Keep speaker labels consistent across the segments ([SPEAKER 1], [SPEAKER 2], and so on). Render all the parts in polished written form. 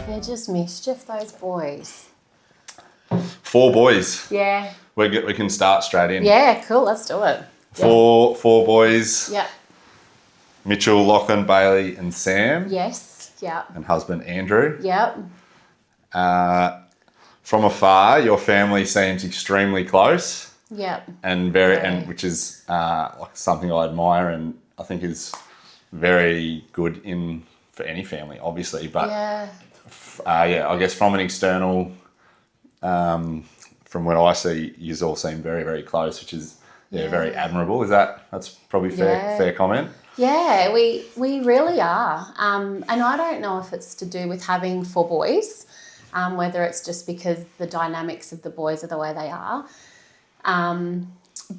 [SPEAKER 1] They're just mischief, those boys.
[SPEAKER 2] 4 boys.
[SPEAKER 1] Yeah.
[SPEAKER 2] We can start straight in.
[SPEAKER 1] Yeah, cool. Let's do it.
[SPEAKER 2] Four boys.
[SPEAKER 1] Yeah.
[SPEAKER 2] Mitchell, Lachlan, Bailey and Sam.
[SPEAKER 1] Yes. Yeah.
[SPEAKER 2] And husband Andrew.
[SPEAKER 1] Yep.
[SPEAKER 2] From afar, your family seems extremely close.
[SPEAKER 1] Yep.
[SPEAKER 2] And which is like something I admire and I think is very good for any family, obviously. But I guess from an external, from what I see, you all seem very, very close, which is very admirable. That's probably fair comment?
[SPEAKER 1] Yeah, we really are. And I don't know if it's to do with having 4 boys, whether it's just because the dynamics of the boys are the way they are.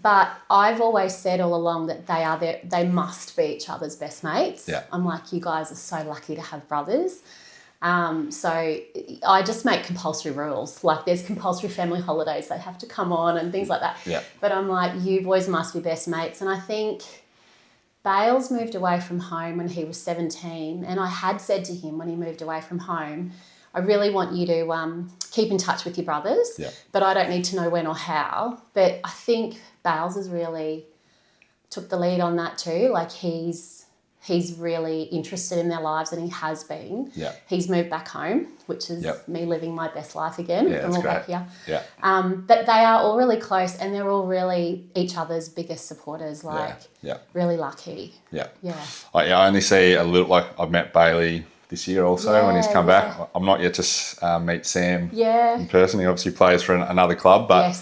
[SPEAKER 1] But I've always said all along that they must be each other's best mates.
[SPEAKER 2] Yeah.
[SPEAKER 1] I'm like, you guys are so lucky to have brothers. So I just make compulsory rules. Like there's compulsory family holidays they have to come on and things like that.
[SPEAKER 2] Yeah.
[SPEAKER 1] But I'm like, you boys must be best mates. And I think Bales moved away from home when he was 17. And I had said to him when he moved away from home, I really want you to keep in touch with your brothers, but I don't need to know when or how. But I think Bales has really took the lead on that too. Like he's really interested in their lives and he has been.
[SPEAKER 2] Yeah.
[SPEAKER 1] He's moved back home, which is me living my best life again.
[SPEAKER 2] Yeah, that's
[SPEAKER 1] all
[SPEAKER 2] great.
[SPEAKER 1] back here.
[SPEAKER 2] Yeah.
[SPEAKER 1] But they are all really close and they're all really each other's biggest supporters, really lucky.
[SPEAKER 2] Yeah.
[SPEAKER 1] Yeah.
[SPEAKER 2] I only see a little, like I've met Bailey this year also when he's come back. I'm not yet to meet Sam in person. He obviously plays for another club, but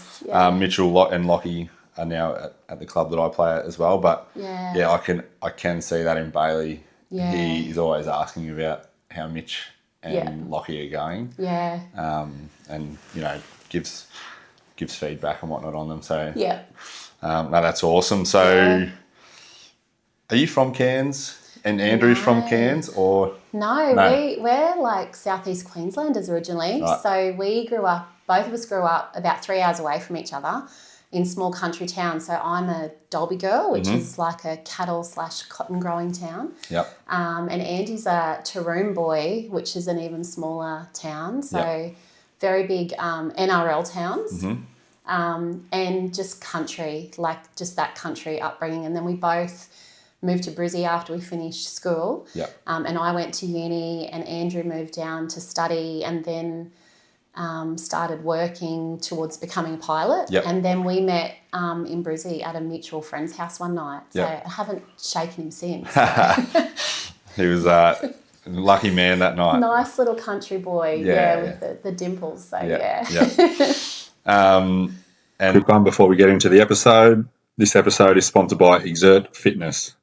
[SPEAKER 2] Mitchell and Lockie are now at the club that I play at as well. But I can see that in Bailey.
[SPEAKER 1] Yeah.
[SPEAKER 2] He is always asking about how Mitch and Lockie are going.
[SPEAKER 1] Yeah.
[SPEAKER 2] And gives feedback and whatnot on them. So
[SPEAKER 1] no,
[SPEAKER 2] that's awesome. So are you from Cairns? And Andrew's from Cairns or?
[SPEAKER 1] No, we're like Southeast Queenslanders originally.
[SPEAKER 2] Right.
[SPEAKER 1] So both of us grew up about 3 hours away from each other in small country towns. So I'm a Dalby girl, which is like a cattle/cotton growing town.
[SPEAKER 2] Yep.
[SPEAKER 1] And Andy's a Taroom boy, which is an even smaller town. So very big NRL towns. And just country, like just that country upbringing. And then we both moved to Brizzy after we finished school.
[SPEAKER 2] Yep.
[SPEAKER 1] And I went to uni and Andrew moved down to study and then started working towards becoming a pilot.
[SPEAKER 2] Yep.
[SPEAKER 1] And then we met in Brizzy at a mutual friend's house one night. So I haven't shaken him since.
[SPEAKER 2] He was a lucky man that night.
[SPEAKER 1] Nice little country boy, with the dimples. So,
[SPEAKER 3] And quick one before we get into the episode. This episode is sponsored by Exert Fitness.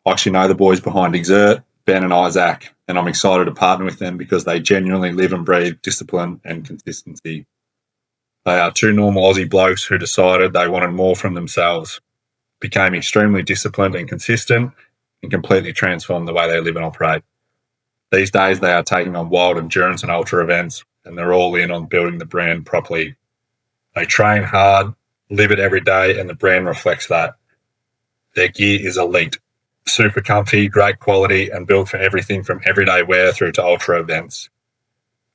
[SPEAKER 3] I actually know the boys behind Exert, Ben and Isaac, and I'm excited to partner with them because they genuinely live and breathe discipline and consistency. They are 2 normal Aussie blokes who decided they wanted more from themselves, became extremely disciplined and consistent, and completely transformed the way they live and operate. These days they are taking on wild endurance and ultra events, and they're all in on building the brand properly. They train hard, live it every day, and the brand reflects that. Their gear is elite, super comfy, great quality, and built for everything from everyday wear through to ultra events.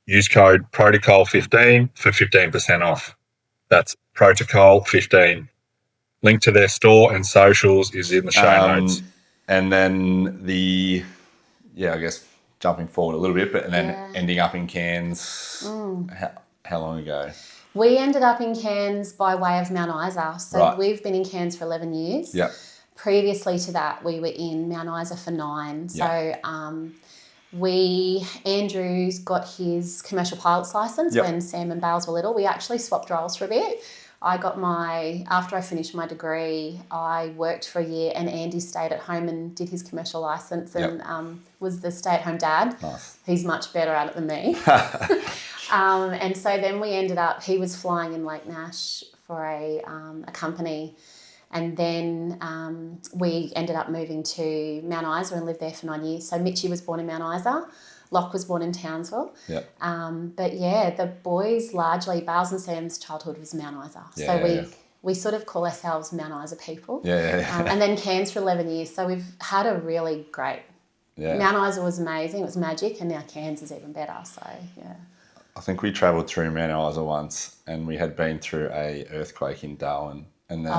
[SPEAKER 3] Use code PROTOCOL15 for 15% off. That's PROTOCOL15. Link to their store and socials is in the show notes.
[SPEAKER 2] And then I guess jumping forward a little bit, but then ending up in Cairns, how long ago?
[SPEAKER 1] We ended up in Cairns by way of Mount Isa. So we've been in Cairns for 11 years.
[SPEAKER 2] Yep.
[SPEAKER 1] Previously to that, we were in Mount Isa for 9. So Andrew's got his commercial pilot's licence when Sam and Bales were little. We actually swapped roles for a bit. After I finished my degree, I worked for a year and Andy stayed at home and did his commercial licence and was the stay-at-home dad.
[SPEAKER 2] Nice.
[SPEAKER 1] He's much better at it than me. And so then we ended up, he was flying in Lake Nash for a company. And then we ended up moving to Mount Isa and lived there for 9 years. So Mitchie was born in Mount Isa. Locke was born in Townsville.
[SPEAKER 2] Yep.
[SPEAKER 1] But the boys largely, Bales and Sam's childhood was Mount Isa. We sort of call ourselves Mount Isa people.
[SPEAKER 2] And
[SPEAKER 1] and then Cairns for 11 years. So we've had a really great Mount Isa was amazing. It was magic, and now Cairns is even better. So yeah.
[SPEAKER 2] I think we travelled through Mount Isa once, and we had been through a earthquake in Darwin, and then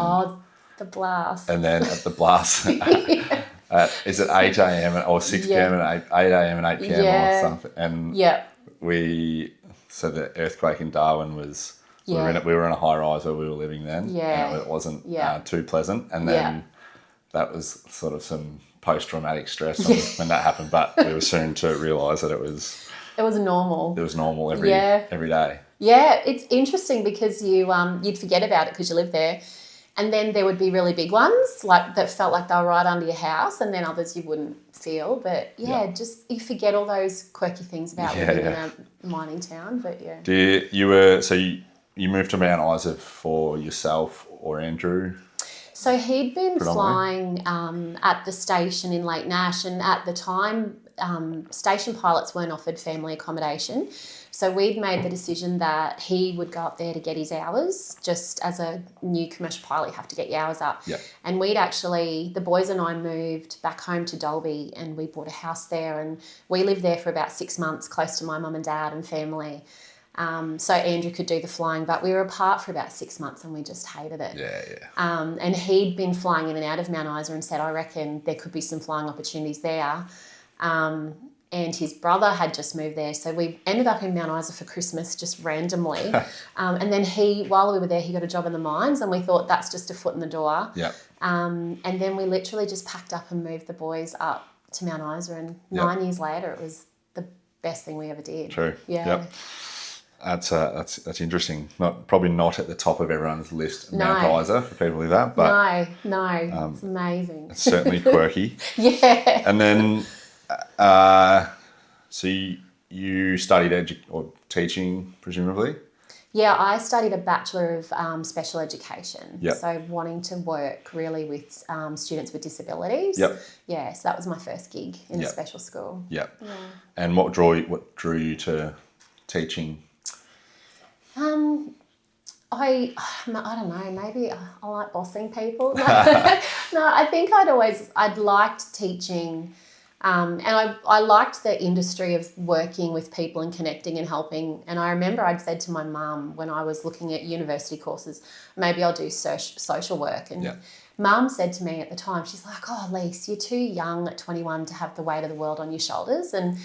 [SPEAKER 1] the blast.
[SPEAKER 2] And then at the blast, is it 8 a.m. or 6 p.m. and 8 a.m. and 8 p.m. or something? And so the earthquake in Darwin was, we were in a high rise where we were living then.
[SPEAKER 1] Yeah.
[SPEAKER 2] And it wasn't too pleasant. And then that was sort of some post-traumatic stress when that happened. But we were soon to realise that it was normal. It was normal every day.
[SPEAKER 1] Yeah, it's interesting because you'd forget about it because you live there. And then there would be really big ones that felt like they were right under your house, and then others you wouldn't feel. But just you forget all those quirky things about living in a mining town. But
[SPEAKER 2] you moved to Mount Isa for yourself or Andrew?
[SPEAKER 1] So he'd been flying at the station in Lake Nash, and at the time, station pilots weren't offered family accommodation. So we'd made the decision that he would go up there to get his hours. Just as a new commercial pilot, you have to get your hours up.
[SPEAKER 2] Yep.
[SPEAKER 1] And the boys and I moved back home to Dalby, and we bought a house there, and we lived there for about 6 months, close to my mum and dad and family. So Andrew could do the flying, but we were apart for about 6 months and we just hated it. And he'd been flying in and out of Mount Isa and said, I reckon there could be some flying opportunities there. And his brother had just moved there. So we ended up in Mount Isa for Christmas just randomly. And then while we were there, he got a job in the mines, and we thought that's just a foot in the door. And then we literally just packed up and moved the boys up to Mount Isa, and 9 years later, it was the best thing we ever did.
[SPEAKER 2] True.
[SPEAKER 1] Yeah.
[SPEAKER 2] Yep. That's interesting. Probably not at the top of everyone's list, Mount Isa, for people with that. But
[SPEAKER 1] no, it's amazing.
[SPEAKER 2] It's certainly quirky. And then, so you studied teaching, presumably?
[SPEAKER 1] Yeah, I studied a Bachelor of Special Education.
[SPEAKER 2] Yep.
[SPEAKER 1] So wanting to work really with students with disabilities.
[SPEAKER 2] Yep.
[SPEAKER 1] Yeah, so that was my first gig in a special school.
[SPEAKER 2] Yep. Yeah. And what drew you to teaching?
[SPEAKER 1] I don't know, maybe I like bossing people. No, I think I'd liked teaching, and I liked the industry of working with people and connecting and helping. And I remember I'd said to my mum when I was looking at university courses, maybe I'll do social work. And Mum said to me at the time, she's like, oh, Lise, you're too young at 21 to have the weight of the world on your shoulders. And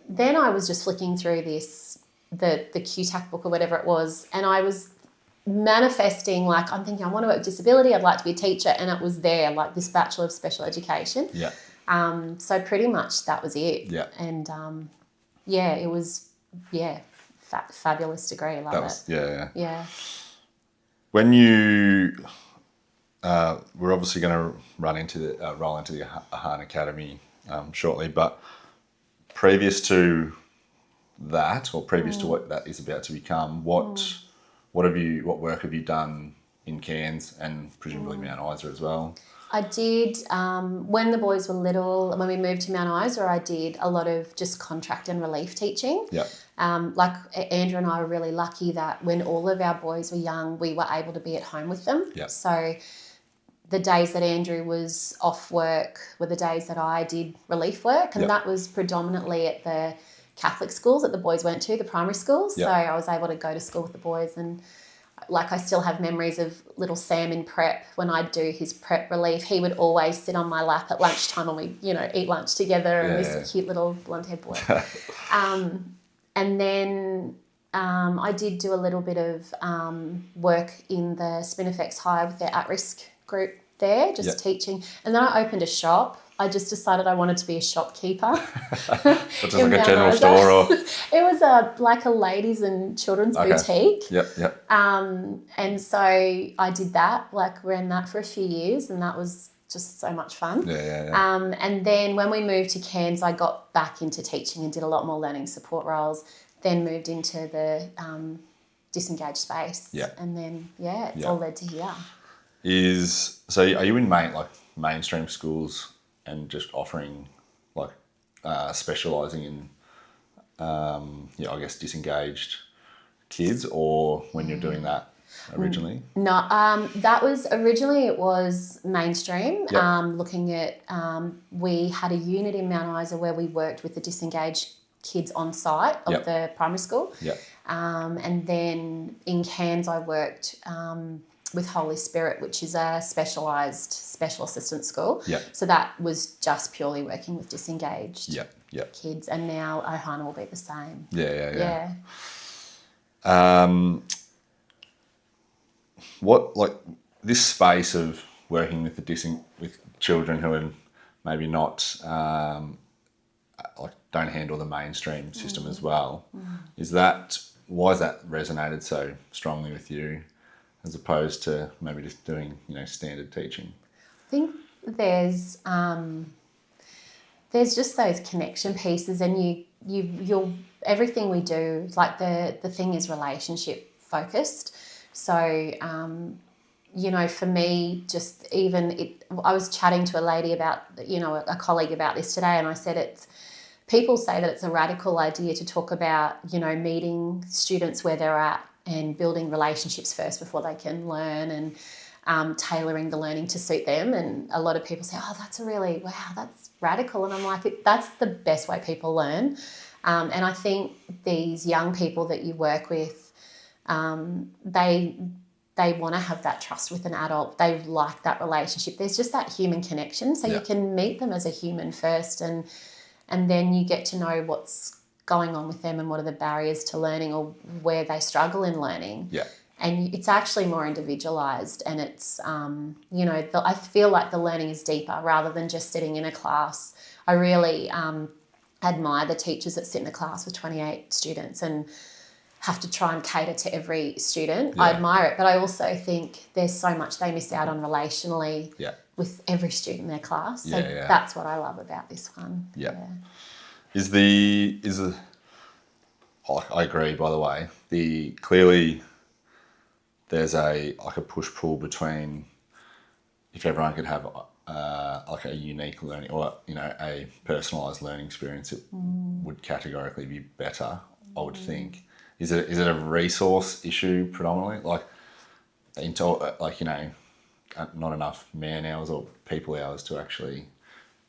[SPEAKER 1] then I was just flicking through the QTAC book or whatever it was, and I was manifesting, I'm thinking I want to work with disability, I'd like to be a teacher, and it was there, this Bachelor of Special Education. So pretty much that was it. And it was fabulous degree. I love it.
[SPEAKER 2] When you we're obviously going to roll into the Ohana Academy shortly, but previous to that, or previous to what that is about to become, what work have you done in Cairns and presumably Mount Isa as well?
[SPEAKER 1] I did, when the boys were little, when we moved to Mount Isa, I did a lot of just contract and relief teaching. Andrew and I were really lucky that when all of our boys were young, we were able to be at home with them. So the days that Andrew was off work were the days that I did relief work, and that was predominantly at the Catholic schools that the boys went to, the primary schools. So I was able to go to school with the boys, and I still have memories of little Sam in prep. When I'd do his prep relief, he would always sit on my lap at lunchtime and we, eat lunch together, and this cute little blonde-haired boy. And then I did do a little bit of work in the Spinifex High with their at-risk group there, just teaching. And then I opened a shop. I just decided I wanted to be a shopkeeper.
[SPEAKER 2] Just like a general store, or
[SPEAKER 1] it was a ladies and children's boutique. And so I did that, ran that for a few years, and that was just so much fun. And then when we moved to Cairns, I got back into teaching and did a lot more learning support roles. Then moved into the Disengaged space. And then it's all led to here.
[SPEAKER 2] So are you in mainstream schools and just offering specialising in I guess disengaged kids, or when you're doing that, originally?
[SPEAKER 1] No, that was originally, it was mainstream. Looking at, we had a unit in Mount Isa where we worked with the Disengaged kids on site of the primary school. And then in Cairns I worked with Holy Spirit, which is a specialised special assistance school. So that was just purely working with Disengaged kids, and now Ohana will be the same.
[SPEAKER 2] What, like, this space of working with with children who are maybe not like don't handle the mainstream system as well, why has that resonated so strongly with you, as opposed to maybe just doing, you know, standard teaching?
[SPEAKER 1] I think there's just those connection pieces, and you'll everything we do, like the thing is relationship focused. So you know, for me, just I was chatting to a lady about, you know, a colleague about this today, and I said people say that it's a radical idea to talk about, you know, meeting students where they're at and building relationships first before they can learn, and tailoring the learning to suit them. And a lot of people say, oh, that's that's radical. And I'm like, that's the best way people learn. And I think these young people that you work with, they want to have that trust with an adult. They like that relationship. There's just that human connection. So you can meet them as a human first, and then you get to know what's going on with them and what are the barriers to learning or where they struggle in learning. And it's actually more individualised, and it's, you know, I feel like the learning is deeper rather than just sitting in a class. I really admire the teachers that sit in the class with 28 students and have to try and cater to every student. I admire it, but I also think there's so much they miss out on relationally with every student in their class. So that's what I love about this one.
[SPEAKER 2] I agree, by the way. Clearly there's a push-pull between, if everyone could have like a unique learning, or, you know, a personalised learning experience, it would categorically be better, I would think. Is it a resource issue predominantly? Like, you know, not enough man hours or people hours to actually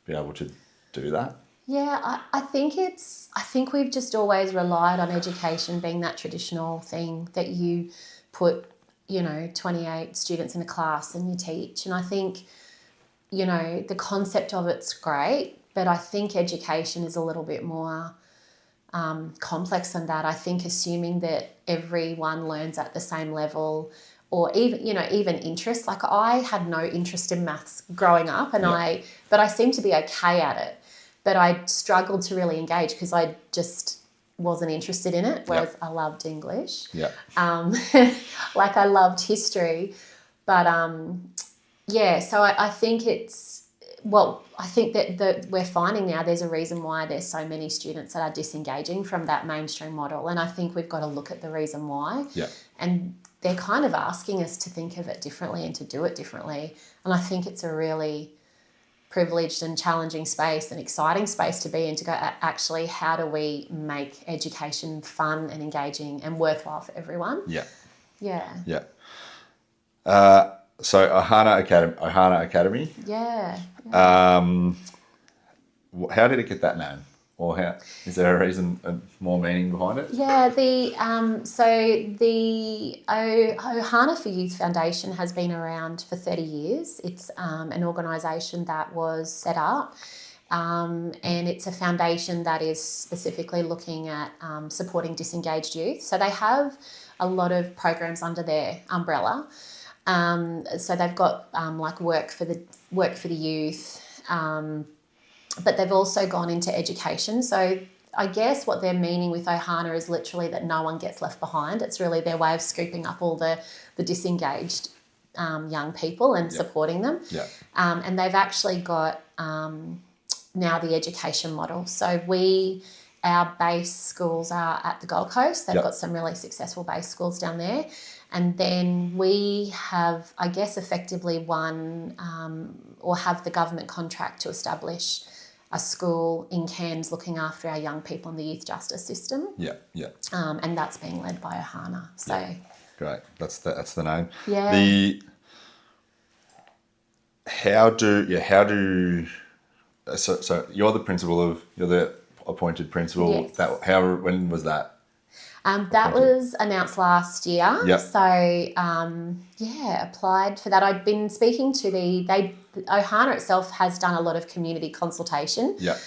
[SPEAKER 2] be able to do that?
[SPEAKER 1] Yeah, I think we've just always relied on education being that traditional thing that you put, you know, 28 students in a class and you teach. And I think, you know, the concept of it's great, but I think education is a little bit more complex than that. I think assuming that everyone learns at the same level, or even, you know, even interest. Like, I had no interest in maths growing up, and but I seemed to be okay at it. But I struggled to really engage because I just wasn't interested in it, whereas I loved English. Like, I loved history. But, so I think I think that we're finding now there's a reason why there's so many students that are disengaging from that mainstream model. And I think we've got to look at the reason why. And they're kind of asking us to think of it differently and to do it differently. And I think it's a really privileged and challenging space, an exciting space to be in, to go, actually, how do we make education fun and engaging and worthwhile for everyone?
[SPEAKER 2] So Ohana Academy. How did it get that name? Or is there a reason, more meaning behind it?
[SPEAKER 1] The Ohana for Youth Foundation has been around for 30 years. It's an organisation that was set up, and it's a foundation that is specifically looking at supporting disengaged youth. So they have a lot of programs under their umbrella. So they've got like work for the youth. But they've also gone into education. So I guess what they're meaning with Ohana is literally that no one gets left behind. It's really their way of scooping up all the disengaged young people and supporting them. And they've actually got now the education model. So our base schools are at the Gold Coast. They've got some really successful base schools down there. And then we have, I guess, effectively won or have the government contract to establish a school in Cairns looking after our young people in the youth justice system. And that's being led by Ohana. So
[SPEAKER 2] Great. That's the name.
[SPEAKER 1] Yeah.
[SPEAKER 2] So you're the appointed principal.
[SPEAKER 1] Yes.
[SPEAKER 2] When was that?
[SPEAKER 1] That was announced last year.
[SPEAKER 2] Yep.
[SPEAKER 1] So, applied for that. I'd been speaking to Ohana itself has done a lot of community consultation.
[SPEAKER 2] Yeah.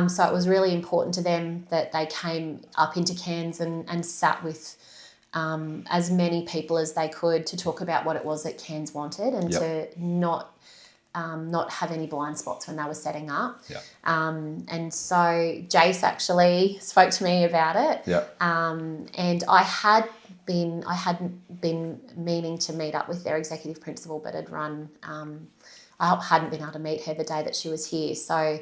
[SPEAKER 1] So it was really important to them that they came up into Cairns and sat with as many people as they could to talk about what it was that Cairns wanted and to not have any blind spots when they were setting up.
[SPEAKER 2] Yeah.
[SPEAKER 1] And so Jace actually spoke to me about it.
[SPEAKER 2] Yeah.
[SPEAKER 1] And I hadn't been meaning to meet up with their executive principal, but I hadn't been able to meet her the day that she was here. So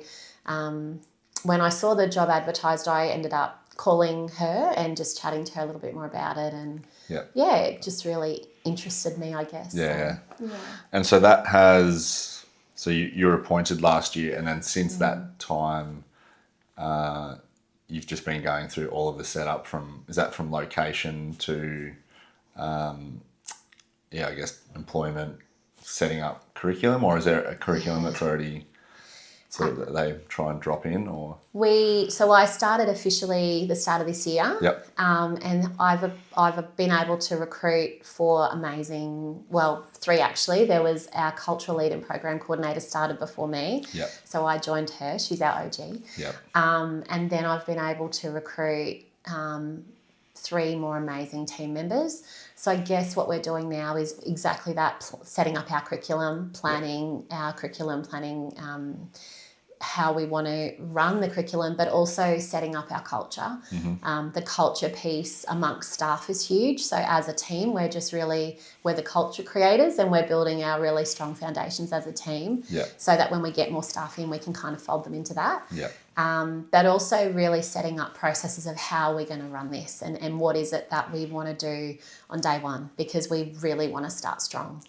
[SPEAKER 1] when I saw the job advertised, I ended up calling her and just chatting to her a little bit more about it. And it just really interested me, I guess.
[SPEAKER 2] Yeah. And so that has, so you were appointed last year, and then since that time, you've just been going through all of the setup from location to, I guess, employment, setting up curriculum, or is there a curriculum that's already sort of that they try and drop in, or?
[SPEAKER 1] So I started officially the start of this year.
[SPEAKER 2] Yep.
[SPEAKER 1] And I've been able to recruit 4 amazing, well, 3 actually. There was our cultural lead and program coordinator started before me.
[SPEAKER 2] Yep.
[SPEAKER 1] So I joined her. She's our OG.
[SPEAKER 2] Yep.
[SPEAKER 1] And then I've been able to recruit 3 more amazing team members. So I guess what we're doing now is exactly that, setting up our curriculum, planning how we want to run the curriculum, but also setting up our culture. The culture piece amongst staff is huge. So as a team, we're the culture creators, and we're building our really strong foundations as a team so that when we get more staff in, we can kind of fold them into that. But also really setting up processes of how we're going to run this and what is it that we want to do on day one, because we really want to start strong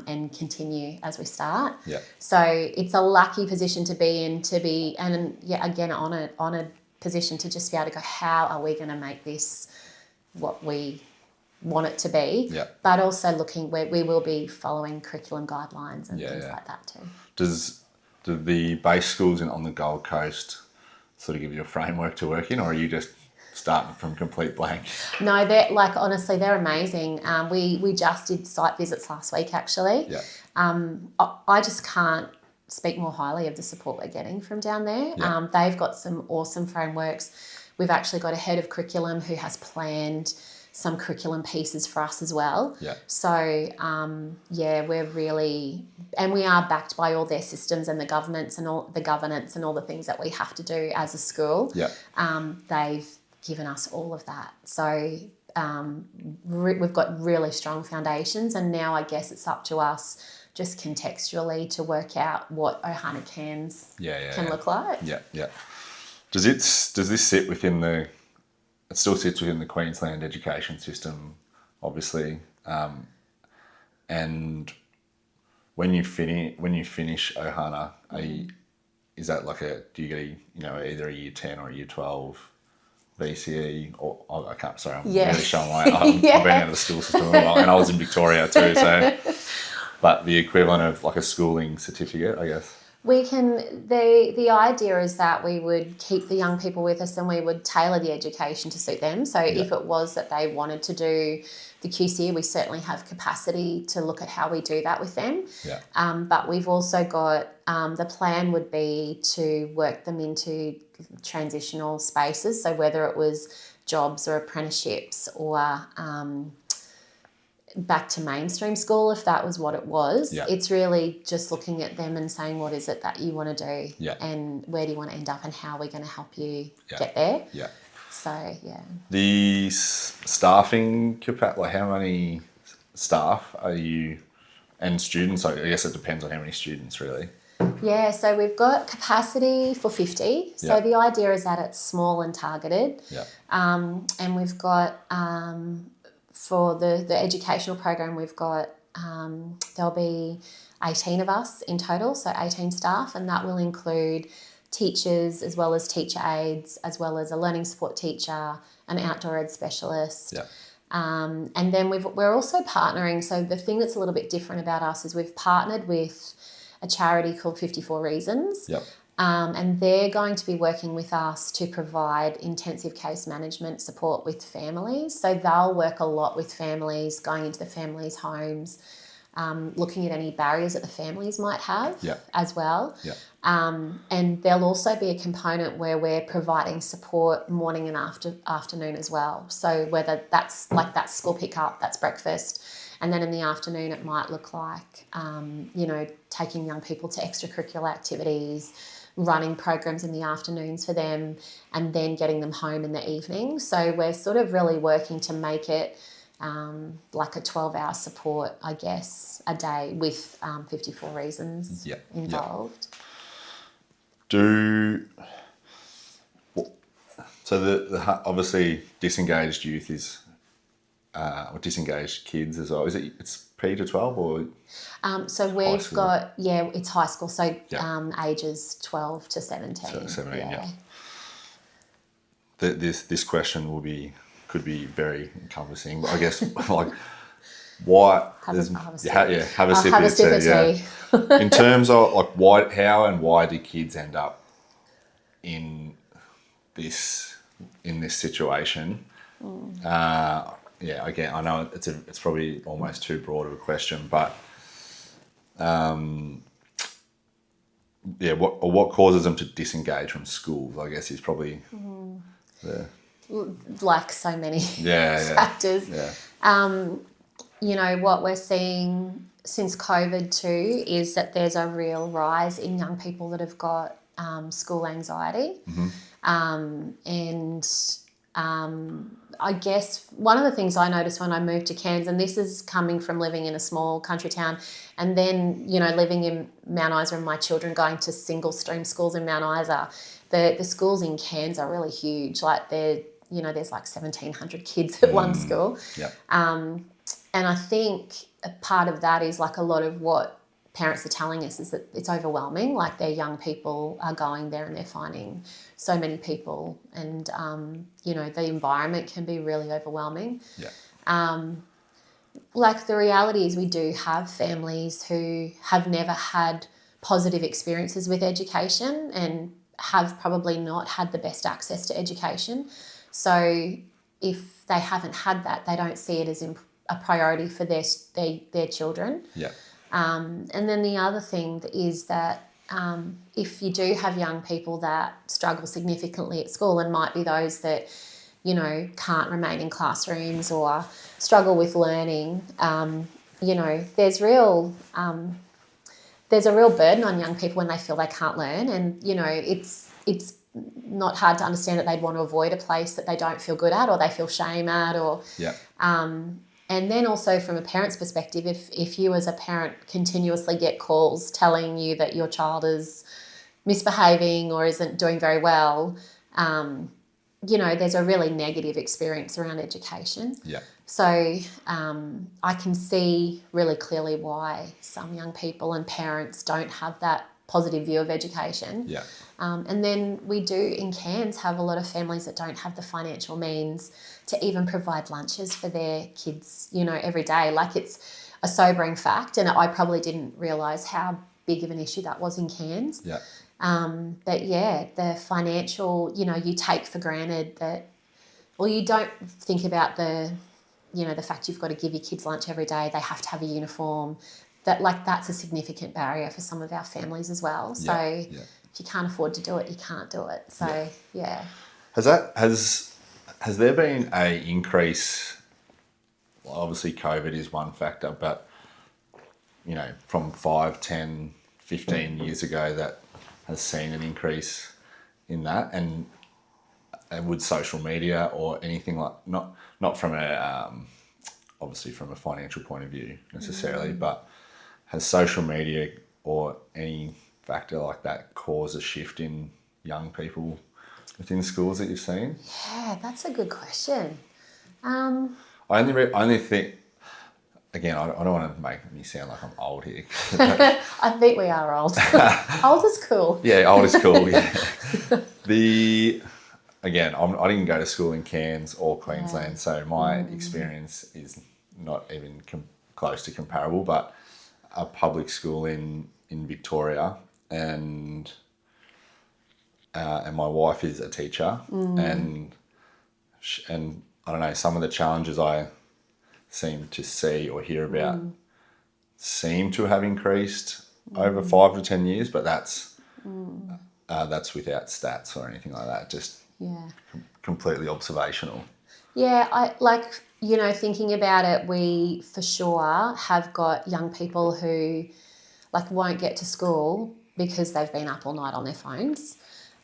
[SPEAKER 1] and continue as we start. So it's a lucky position to be in, again, on a position to just be able to go, how are we going to make this what we want it to be? But also looking where we will be following curriculum guidelines and things like that too.
[SPEAKER 2] Do the base schools on the Gold Coast sort of give you a framework to work in, or are you just starting from complete blank?
[SPEAKER 1] No, they're amazing. We just did site visits last week actually. I just can't speak more highly of the support we're getting from down there. They've got some awesome frameworks. We've actually got a head of curriculum who has planned some curriculum pieces for us as well. So we're really, and we are backed by all their systems and the governance and all the things that we have to do as a school. They've given us all of that. So we've got really strong foundations, and now I guess it's up to us just contextually to work out what Ohana Cairns can look like.
[SPEAKER 2] Does this sit within it still sits within the Queensland education system, obviously, and when you finish Ohana, is that do you get either a year 10 or a year 12 VCE, or I can't, sorry, I'm really showing I've been out of the school system a while, and I was in Victoria too, so, but the equivalent of like a schooling certificate, I guess.
[SPEAKER 1] We can, the idea is that we would keep the young people with us and we would tailor the education to suit them. So if it was that they wanted to do the QC, we certainly have capacity to look at how we do that with them. But we've also got, the plan would be to work them into transitional spaces. So whether it was jobs or apprenticeships or back to mainstream school, if that was what it was. It's really just looking at them and saying, what is it that you want to do and where do you want to end up and how are we going to help you get there? So,
[SPEAKER 2] The staffing capacity, like how many staff are you, and students, I guess it depends on how many students really.
[SPEAKER 1] So we've got capacity for 50. So the idea is that it's small and targeted. And we've got... for the educational program, we've got, there'll be 18 of us in total, so 18 staff, and that will include teachers as well as teacher aides, as well as a learning support teacher, an outdoor ed specialist. And then we're also partnering. So the thing that's a little bit different about us is we've partnered with a charity called 54 Reasons.
[SPEAKER 2] Yep.
[SPEAKER 1] And they're going to be working with us to provide intensive case management support with families. So they'll work a lot with families, going into the families' homes, looking at any barriers that the families might have as well.
[SPEAKER 2] Yep.
[SPEAKER 1] And there'll also be a component where we're providing support morning and afternoon as well. So whether that's like that school pickup, that's breakfast, and then in the afternoon it might look like, taking young people to extracurricular activities, running programs in the afternoons for them, and then getting them home in the evening. So we're sort of really working to make it like a 12-hour support, I guess, a day with 54 Reasons involved.
[SPEAKER 2] So the obviously Disengaged youth is, or Disengaged kids as well. It's pre to 12 or?
[SPEAKER 1] So we've got, it's high school. So ages 12 to 17.
[SPEAKER 2] So 17, yeah. This question could be very encompassing, but I guess like why
[SPEAKER 1] have a sip
[SPEAKER 2] of tea. In terms of like why do kids end up in this situation? Again, I know it's probably almost too broad of a question, but what causes them to disengage from schools, I guess, is probably
[SPEAKER 1] like so many factors. What we're seeing since COVID too is that there's a real rise in young people that have got school anxiety. I guess one of the things I noticed when I moved to Cairns, and this is coming from living in a small country town and then, living in Mount Isa and my children going to single stream schools in Mount Isa, the schools in Cairns are really huge. Like there's like 1,700 kids at one school. And I think a part of that is like a lot of what parents are telling us is that it's overwhelming. Like their young people are going there and they're finding so many people, and the environment can be really overwhelming. Like the reality is we do have families who have never had positive experiences with education and have probably not had the best access to education. So if they haven't had that, they don't see it as a priority for their children. And then the other thing is that if you do have young people that struggle significantly at school, and might be those that, can't remain in classrooms or struggle with learning, there's a real burden on young people when they feel they can't learn. And, it's not hard to understand that they'd want to avoid a place that they don't feel good at or they feel shame at, or and then also from a parent's perspective, if you as a parent continuously get calls telling you that your child is misbehaving or isn't doing very well, there's a really negative experience around education. So I can see really clearly why some young people and parents don't have that positive view of education. And then we do in Cairns have a lot of families that don't have the financial means to even provide lunches for their kids, every day. Like it's a sobering fact, and I probably didn't realise how big of an issue that was in Cairns. But the financial, you take for granted that, you don't think about the fact you've got to give your kids lunch every day, they have to have a uniform, that's a significant barrier for some of our families as well. So if you can't afford to do it, you can't do it. So
[SPEAKER 2] Has there been a increase? Well, obviously COVID is one factor, but from 5, 10, 15 years ago, that has seen an increase in that, and would social media or anything like, not from a obviously from a financial point of view necessarily, but has social media or any factor like that cause a shift in young people within schools that you've seen?
[SPEAKER 1] Yeah, that's a good question.
[SPEAKER 2] I only think, again, I don't want to make me sound like I'm old here.
[SPEAKER 1] I think we are old. Old is cool.
[SPEAKER 2] Yeah, old is cool. Yeah. again, I didn't go to school in Cairns or Queensland, so my experience is not even close to comparable, but a public school in Victoria, and my wife is a teacher, and I don't know, some of the challenges I seem to see or hear about seem to have increased over 5 to 10 years, but that's without stats or anything like that, just completely observational.
[SPEAKER 1] Yeah, I like, you know, thinking about it, we for sure have got young people who like won't get to school because they've been up all night on their phones.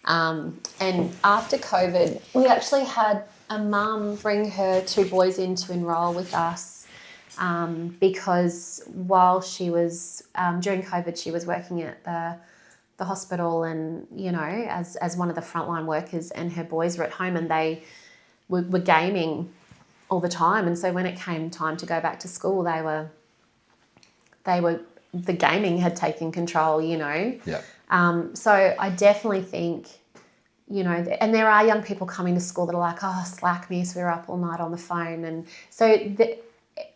[SPEAKER 1] And after COVID, we actually had a mum bring her 2 boys in to enrol with us because while she was, during COVID, she was working at the hospital and, you know, as one of the frontline workers, and her boys were at home and they were gaming all the time. And so when it came time to go back to school, the gaming had taken control, you know.
[SPEAKER 2] Yeah.
[SPEAKER 1] So I definitely think, you know, and there are young people coming to school that are like, oh, slack miss, we're up all night on the phone. And so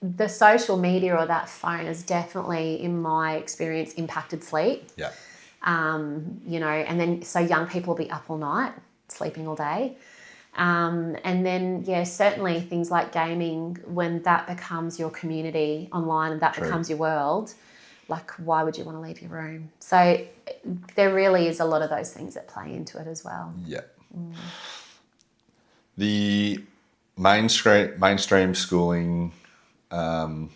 [SPEAKER 1] the social media or that phone has definitely, in my experience, impacted sleep.
[SPEAKER 2] Yeah.
[SPEAKER 1] You know, and then so young people will be up all night, sleeping all day. And then, yeah, certainly things like gaming, when that becomes your community online and that becomes your world, like, why would you want to leave your room? So there really is a lot of those things that play into it as well.
[SPEAKER 2] Yeah. The mainstream schooling, I've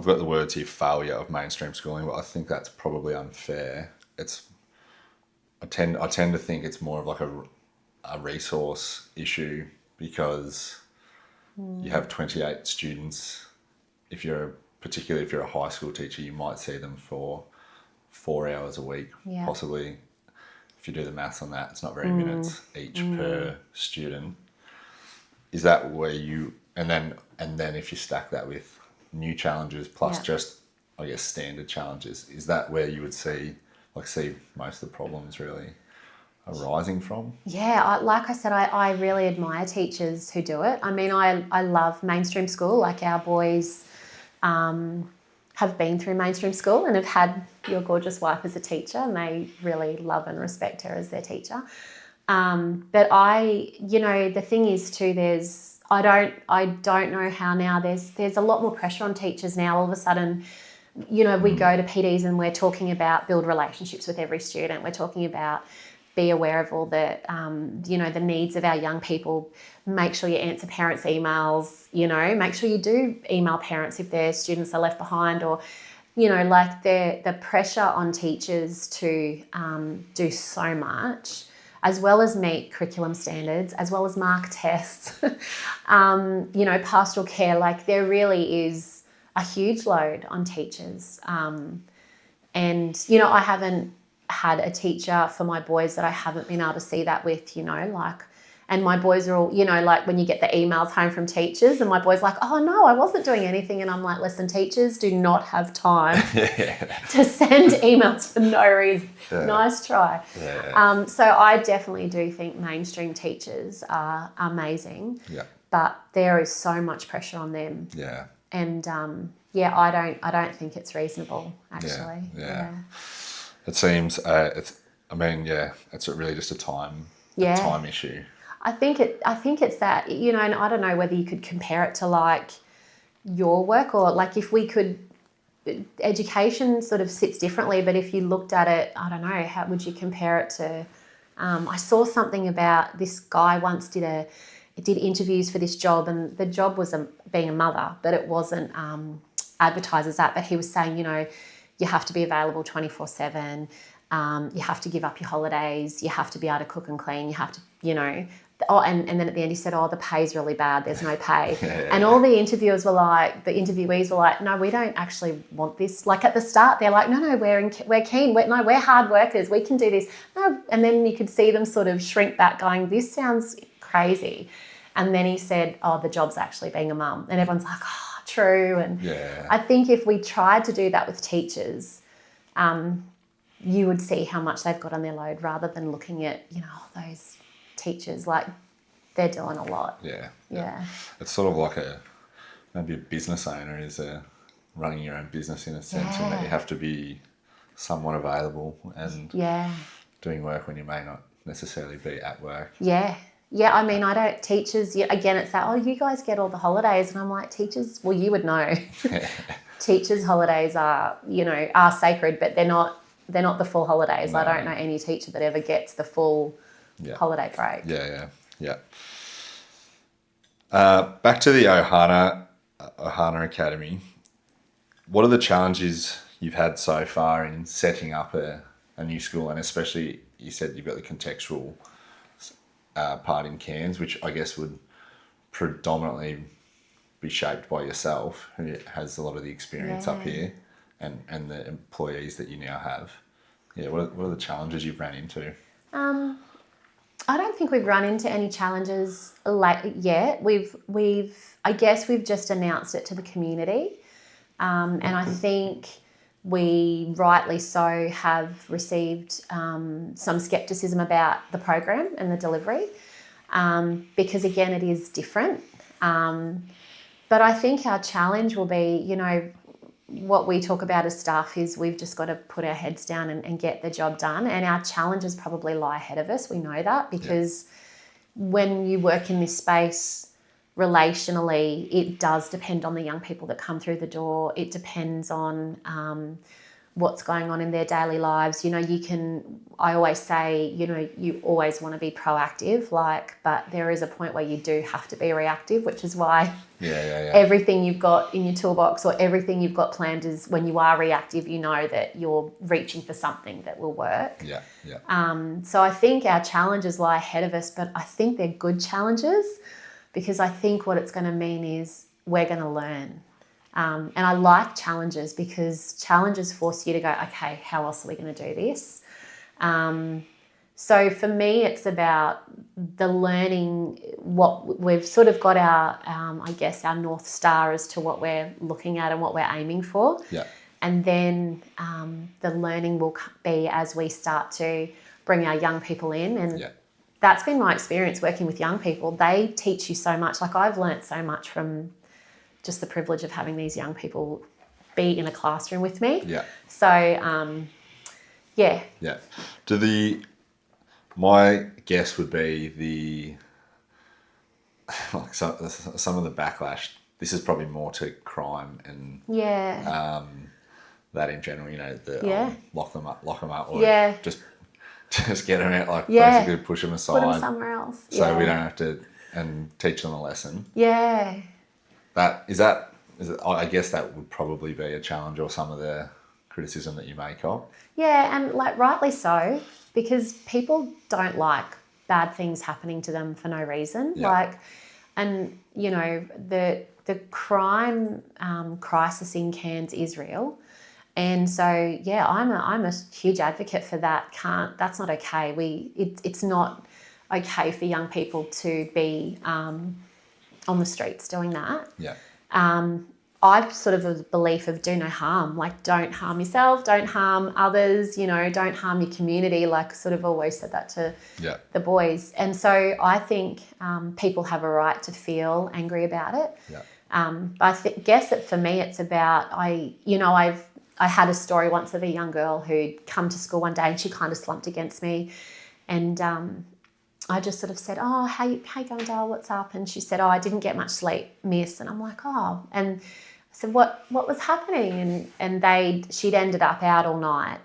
[SPEAKER 2] got the words here, failure of mainstream schooling, but I think that's probably unfair. I tend to think it's more of like a resource issue, because you have 28 students. Particularly if you're a high school teacher, you might see them for 4 hours a week, possibly. If you do the maths on that, it's not very minutes each per student. Is that where and then if you stack that with new challenges plus just, I guess, standard challenges, is that where you would see most of the problems really arising from?
[SPEAKER 1] Yeah, like I said, I really admire teachers who do it. I mean, I love mainstream school. Like, our boys have been through mainstream school and have had your gorgeous wife as a teacher, and they really love and respect her as their teacher. But you know, the thing is too, I don't know how now there's a lot more pressure on teachers now. All of a sudden, you know, we go to PDs and we're talking about build relationships with every student. We're talking about be aware of all the, you know, the needs of our young people. Make sure you answer parents' emails, you know, make sure you do email parents if their students are left behind, or, you know, like the pressure on teachers to do so much, as well as meet curriculum standards, as well as mark tests, you know, pastoral care, like there really is a huge load on teachers. And, you know, I haven't had a teacher for my boys that I haven't been able to see that with, you know, like, and my boys are all, you know, like when you get the emails home from teachers and my boy's like, oh no, I wasn't doing anything. And I'm like, listen, teachers do not have time to send emails for no reason. Yeah. Nice try. Yeah. So I definitely do think mainstream teachers are amazing, but there is so much pressure on them. Yeah. And I don't think it's reasonable, actually.
[SPEAKER 2] Yeah. It seems, it's really just a time issue.
[SPEAKER 1] I think it's that, you know, and I don't know whether you could compare it to like your work, or like if we could, education sort of sits differently, but if you looked at it, I don't know, how would you compare it to, I saw something about this guy once did interviews for this job, and the job was being a mother, but it wasn't advertised as that, but he was saying, you know, you have to be available 24/7. You have to give up your holidays. You have to be able to cook and clean. You have to, you know. Oh, and then at the end he said, oh, the pay's really bad. There's no pay. And all the interviewees were like, no, we don't actually want this. Like at the start, they're like, no, we're keen. We're hard workers. We can do this. No. And then you could see them sort of shrink back going, this sounds crazy. And then he said, oh, the job's actually being a mum. And everyone's like, oh, true. And I think if we tried to do that with teachers, you would see how much they've got on their load, rather than looking at, you know, those teachers, like they're doing a lot.
[SPEAKER 2] Yeah. It's sort of like maybe a business owner is running your own business in a sense, in that you have to be somewhat available and doing work when you may not necessarily be at work.
[SPEAKER 1] Yeah. I mean, teachers, again, it's that, oh, you guys get all the holidays. And I'm like, teachers, well, you would know. Teachers' holidays are sacred, but they're not the full holidays. No. I don't know any teacher that ever gets the full holiday break.
[SPEAKER 2] Yeah. Back to the Ohana Academy. What are the challenges you've had so far in setting up a new school, and especially you said you've got the contextual part in Cairns, which I guess would predominantly be shaped by yourself, who has a lot of the experience up here, and the employees that you now have. Yeah, what are the challenges you've ran into?
[SPEAKER 1] I don't think we've run into any challenges yet. I guess we've just announced it to the community, and I think we rightly so have received some scepticism about the program and the delivery, because again, it is different. But I think our challenge will be, what we talk about as staff is we've just got to put our heads down and get the job done. And our challenges probably lie ahead of us. We know that because when you work in this space relationally, it does depend on the young people that come through the door. It depends on what's going on in their daily lives. I always say, you always want to be proactive, but there is a point where you do have to be reactive, which is why everything you've got in your toolbox or everything you've got planned is when you are reactive, you know that you're reaching for something that will work. So I think our challenges lie ahead of us, but I think they're good challenges because I think what it's going to mean is we're going to learn. And I like challenges because challenges force you to go, okay, how else are we going to do this? So for me, it's about the learning. What we've sort of got our North Star as to what we're looking at and what we're aiming for. And then the learning will be as we start to bring our young people in. And that's been my experience working with young people. They teach you so much. Like I've learnt so much from just the privilege of having these young people be in a classroom with me. So,
[SPEAKER 2] my guess would be some of the backlash. This is probably more to crime and that in general. Lock them up, or just get them out. Basically push them aside.
[SPEAKER 1] Put them somewhere else.
[SPEAKER 2] So we don't have to and teach them a lesson. Is it? I guess that would probably be a challenge or some of the criticism that you make of. Yeah,
[SPEAKER 1] and rightly so, because people don't like bad things happening to them for no reason. The crime crisis in Cairns is real, and so I'm a huge advocate for that. That's not okay. It's not okay for young people to be on the streets doing that. I've sort of a belief of do no harm, don't harm yourself, don't harm others, don't harm your community, sort of always said that to the boys. And so I think people have a right to feel angry about it. But I guess that for me it's about, I had a story once of a young girl who'd come to school one day and she kind of slumped against me, and I just sort of said, oh, hey going, Dale, what's up? And she said, oh, I didn't get much sleep, miss. And I'm like, oh. And I said, what was happening? And she'd ended up out all night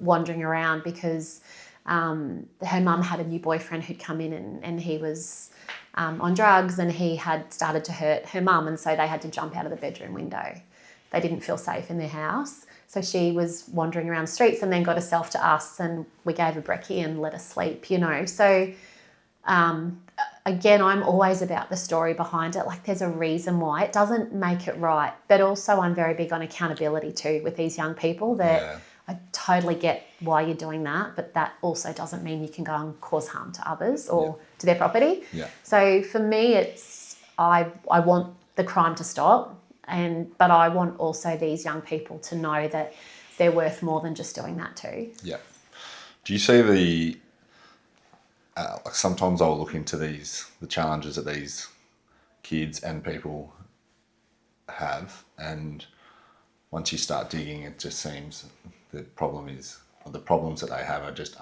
[SPEAKER 1] wandering around because her mum had a new boyfriend who'd come in and he was on drugs and he had started to hurt her mum, and so they had to jump out of the bedroom window. They didn't feel safe in their house. So she was wandering around the streets and then got herself to us, and we gave her brekkie and let her sleep, So, again, I'm always about the story behind it. There's a reason why. It doesn't make it right. But also I'm very big on accountability too with these young people that I totally get why you're doing that, but that also doesn't mean you can go and cause harm to others or to their property. So for me, it's I want the crime to stop. But I want also these young people to know that they're worth more than just doing that too.
[SPEAKER 2] Do you see like sometimes I'll look into the challenges that these kids and people have, and once you start digging, it just seems the problems that they have are just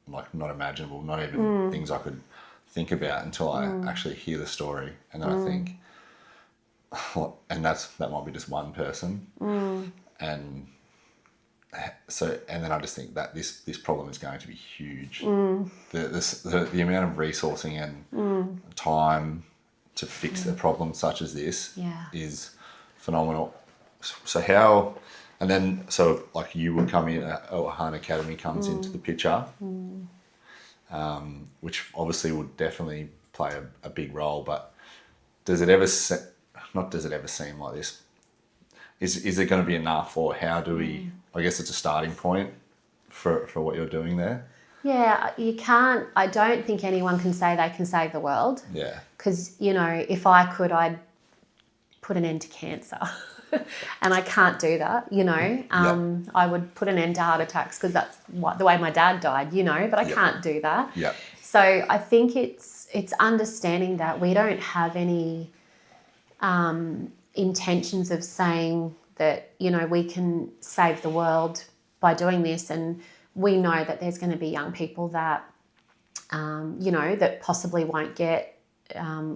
[SPEAKER 2] like not imaginable, not even things I could think about until I actually hear the story, and then I think, well, and that might be just one person, and so, and then I just think that this problem is going to be huge. The amount of resourcing and time to fix a problem such as this is phenomenal. So how, and then so like you would come in, Ohana Academy comes into the picture, which obviously would definitely play a big role. But does it ever seem like this? Is it going to be enough, or how do we? I guess it's a starting point for what you're doing there.
[SPEAKER 1] Yeah, you can't. I don't think anyone can say they can save the world.
[SPEAKER 2] Yeah.
[SPEAKER 1] Because if I could, I'd put an end to cancer. And I can't do that, I would put an end to heart attacks because that's the way my dad died, but I can't do that.
[SPEAKER 2] Yeah.
[SPEAKER 1] So I think it's understanding that we don't have any intentions of saying that, we can save the world by doing this. And we know that there's going to be young people that, that possibly won't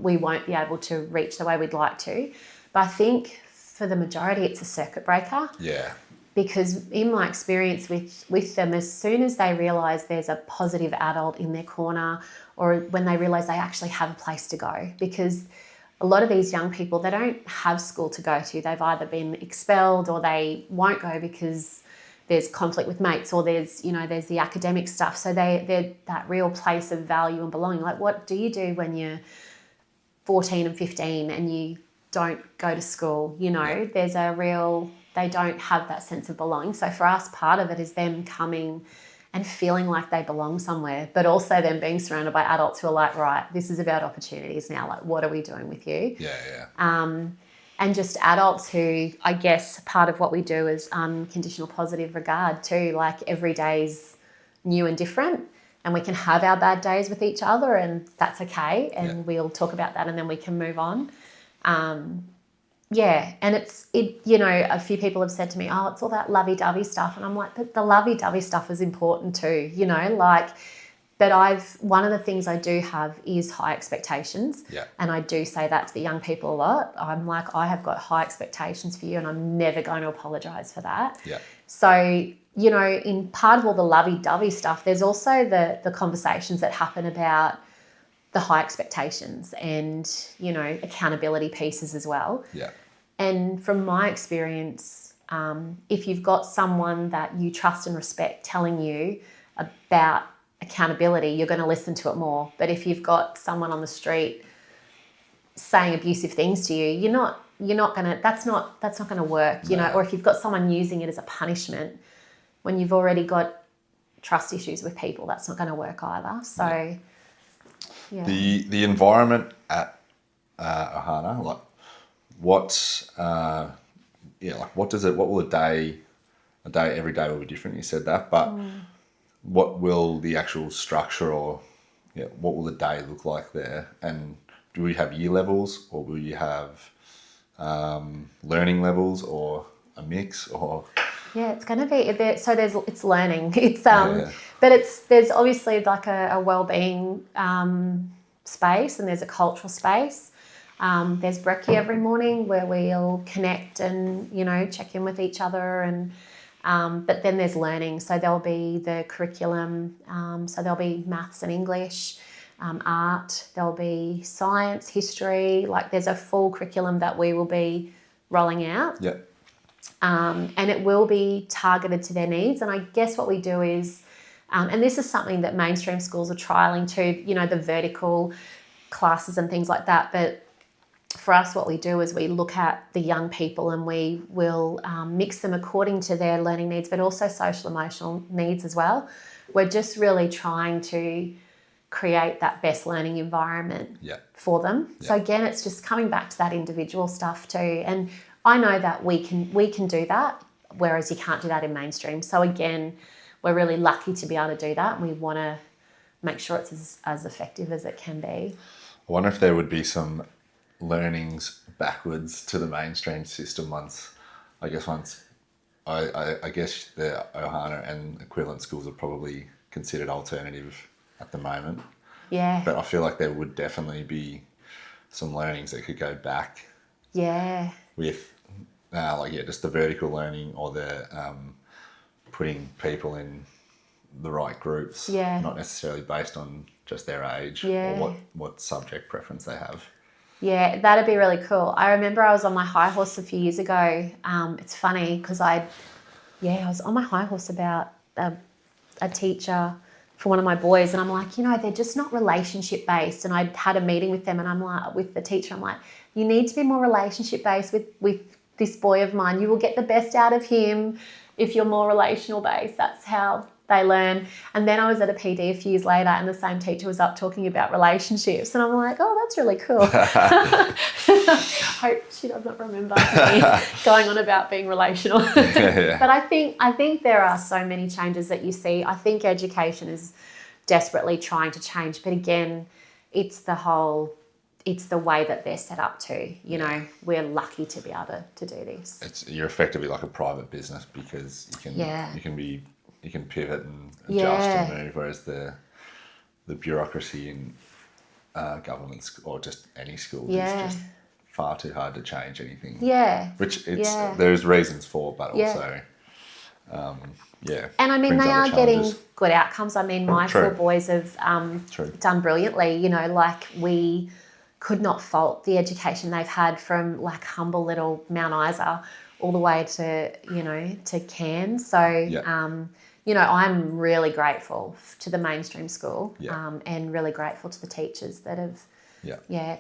[SPEAKER 1] we won't be able to reach the way we'd like to. But I think for the majority, it's a circuit breaker.
[SPEAKER 2] Yeah.
[SPEAKER 1] Because in my experience with them, as soon as they realise there's a positive adult in their corner, or when they realise they actually have a place to go, because a lot of these young people, they don't have school to go to. They've either been expelled or they won't go because there's conflict with mates, or there's the academic stuff. So they're that real place of value and belonging. Like, what do you do when you're 14 and 15 and you don't go to school? There's they don't have that sense of belonging. So for us, part of it is them coming and feeling like they belong somewhere, but also them being surrounded by adults who are like, right, this is about opportunities now. Like, what are we doing with you?
[SPEAKER 2] Yeah.
[SPEAKER 1] And just adults who, I guess, part of what we do is unconditional positive regard too. Like, every day's new and different, and we can have our bad days with each other, and that's okay. And we'll talk about that, and then we can move on. And a few people have said to me, oh, it's all that lovey-dovey stuff. And I'm like, but the lovey-dovey stuff is important too, but one of the things I do have is high expectations.
[SPEAKER 2] Yeah.
[SPEAKER 1] And I do say that to the young people a lot. I'm like, I have got high expectations for you, and I'm never going to apologise for that.
[SPEAKER 2] Yeah.
[SPEAKER 1] So, in part of all the lovey-dovey stuff, there's also the conversations that happen about the high expectations and, accountability pieces as well.
[SPEAKER 2] Yeah.
[SPEAKER 1] And from my experience, if you've got someone that you trust and respect telling you about accountability, you're going to listen to it more. But if you've got someone on the street saying abusive things to you, you're not going to, that's not going to work, or if you've got someone using it as a punishment when you've already got trust issues with people, that's not going to work either. So, yeah.
[SPEAKER 2] The environment at Ohana, like what will a day every day will be different? You said that, but what will the actual structure what will the day look like there? And do we have year levels, or will you have learning levels, or a mix, or?
[SPEAKER 1] Yeah, it's going to be a bit. So it's learning. It's but there's obviously like a wellbeing space, and there's a cultural space. There's brekkie every morning where we'll connect and check in with each other, and but then there's learning. So there'll be the curriculum. So there'll be maths and English, art. There'll be science, history. Like, there's a full curriculum that we will be rolling out.
[SPEAKER 2] Yeah.
[SPEAKER 1] And it will be targeted to their needs. And I guess what we do is, and this is something that mainstream schools are trialling too, the vertical classes and things like that. But for us, what we do is we look at the young people, and we will mix them according to their learning needs, but also social emotional needs as well. We're just really trying to create that best learning environment for them. So again, it's just coming back to that individual stuff too. And I know that we can do that, whereas you can't do that in mainstream. So again, we're really lucky to be able to do that. We want to make sure it's as effective as it can be.
[SPEAKER 2] I wonder if there would be some learnings backwards to the mainstream system once I guess the Ohana and equivalent schools are probably considered alternative at the moment.
[SPEAKER 1] Yeah.
[SPEAKER 2] But I feel like there would definitely be some learnings that could go back.
[SPEAKER 1] Yeah.
[SPEAKER 2] With just the vertical learning or the putting people in the right groups.
[SPEAKER 1] Yeah.
[SPEAKER 2] Not necessarily based on just their age or what subject preference they have.
[SPEAKER 1] Yeah, that'd be really cool. I remember I was on my high horse a few years ago. It's funny because I was on my high horse about a teacher for one of my boys, and I'm like, they're just not relationship based. And I had a meeting with them, and I'm like, with the teacher, I'm like, you need to be more relationship based with this boy of mine. You will get the best out of him if you're more relational based. That's how they learn. And then I was at a PD a few years later, and the same teacher was up talking about relationships, and I'm like, oh, that's really cool. Hope she doesn't remember me going on about being relational. But I think there are so many changes that you see. I think education is desperately trying to change, but again, it's the way that they're set up to. We're lucky to be able to do this.
[SPEAKER 2] You're effectively like a private business because you can pivot and adjust and move, whereas the bureaucracy in government or just any school is just far too hard to change anything.
[SPEAKER 1] Yeah.
[SPEAKER 2] Which there's reasons for, but also,
[SPEAKER 1] And I mean, they are getting good outcomes. I mean, my four boys have done brilliantly. We could not fault the education they've had from like humble little Mount Isa all the way to Cairns. So, I'm really grateful to the mainstream school and really grateful to the teachers that have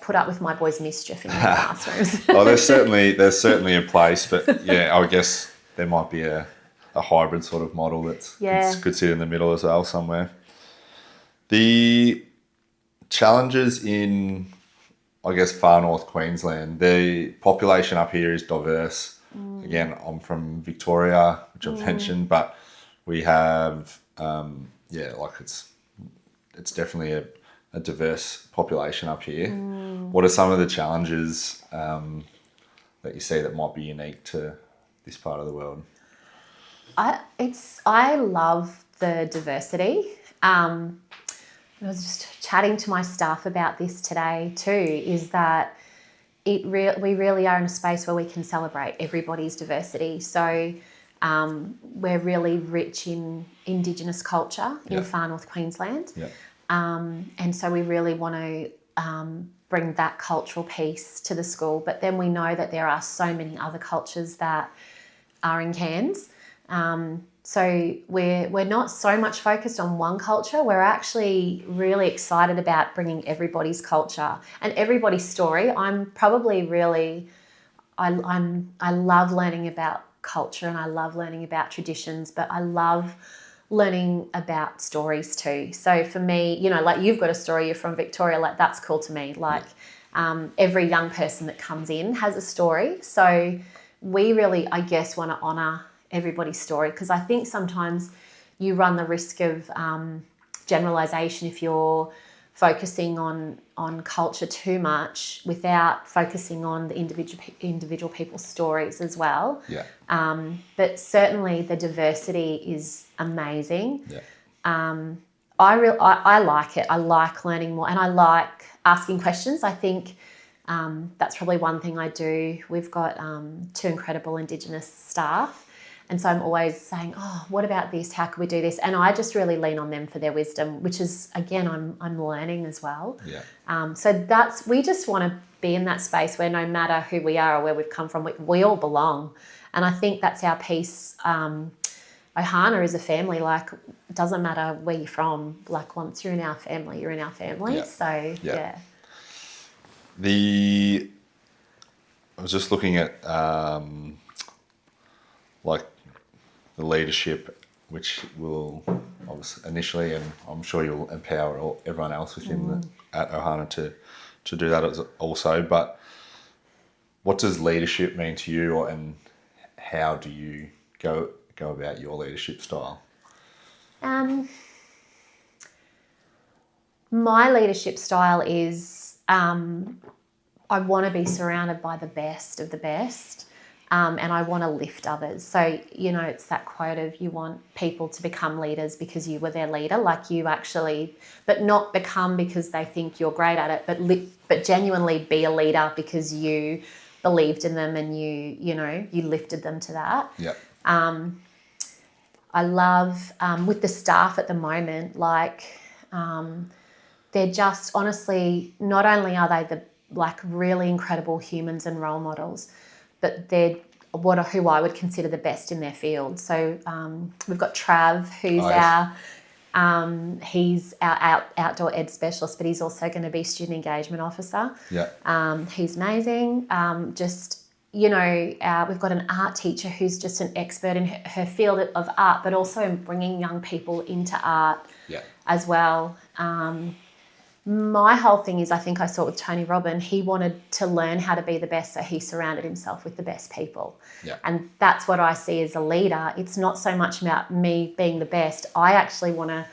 [SPEAKER 1] put up with my boys' mischief in their classrooms.
[SPEAKER 2] Well, there's certainly a place, but I guess there might be a hybrid sort of model that could sit in the middle as well somewhere. The challenges in, I guess, Far North Queensland, the population up here is diverse. Again, I'm from Victoria, which I've mentioned, but we have, it's definitely a diverse population up here. What are some of the challenges that you see that might be unique to this part of the world?
[SPEAKER 1] I love the diversity. I was just chatting to my staff about this today too, is that we really are in a space where we can celebrate everybody's diversity. So we're really rich in Indigenous culture in Far North Queensland. And so we really want to bring that cultural piece to the school. But then we know that there are so many other cultures that are in Cairns. So we're not so much focused on one culture. We're actually really excited about bringing everybody's culture and everybody's story. I love learning about culture and I love learning about traditions, but I love learning about stories too. So for me, like you've got a story, you're from Victoria, like that's cool to me. Like every young person that comes in has a story. So we really, I guess, want to honour everybody's story, because I think sometimes you run the risk of generalisation if you're focusing on culture too much without focusing on the individual people's stories as well. But certainly the diversity is amazing. I like it. I like learning more and I like asking questions. I think that's probably one thing I do. We've got 2 incredible Indigenous staff. And so I'm always saying, oh, what about this? How can we do this? And I just really lean on them for their wisdom, which is, again, I'm learning as well. So we just want to be in that space where no matter who we are or where we've come from, we all belong. And I think that's our piece. Ohana is a family. Like, it doesn't matter where you're from. Like, once you're in our family, you're in our family. So, I
[SPEAKER 2] was just looking at like the leadership, which will obviously initially, and I'm sure you'll empower everyone else within at Ohana to do that also. But what does leadership mean to you, and how do you go about your leadership style?
[SPEAKER 1] My leadership style is I want to be surrounded by the best of the best, and I want to lift others. So, it's that quote of you want people to become leaders because you were their leader, like you actually, but not become because they think you're great at it, but genuinely be a leader because you believed in them and you lifted them to that.
[SPEAKER 2] Yeah.
[SPEAKER 1] I love with the staff at the moment, they're just honestly, not only are they really incredible humans and role models, but they're who I would consider the best in their field. So we've got Trav, who's he's our outdoor ed specialist, but he's also going to be student engagement officer.
[SPEAKER 2] Yeah.
[SPEAKER 1] He's amazing. We've got an art teacher who's just an expert in her field of art, but also in bringing young people into art as well. My whole thing is, I think I saw it with Tony Robbins, he wanted to learn how to be the best, so he surrounded himself with the best people.
[SPEAKER 2] Yeah.
[SPEAKER 1] And that's what I see as a leader. It's not so much about me being the best. I actually want to,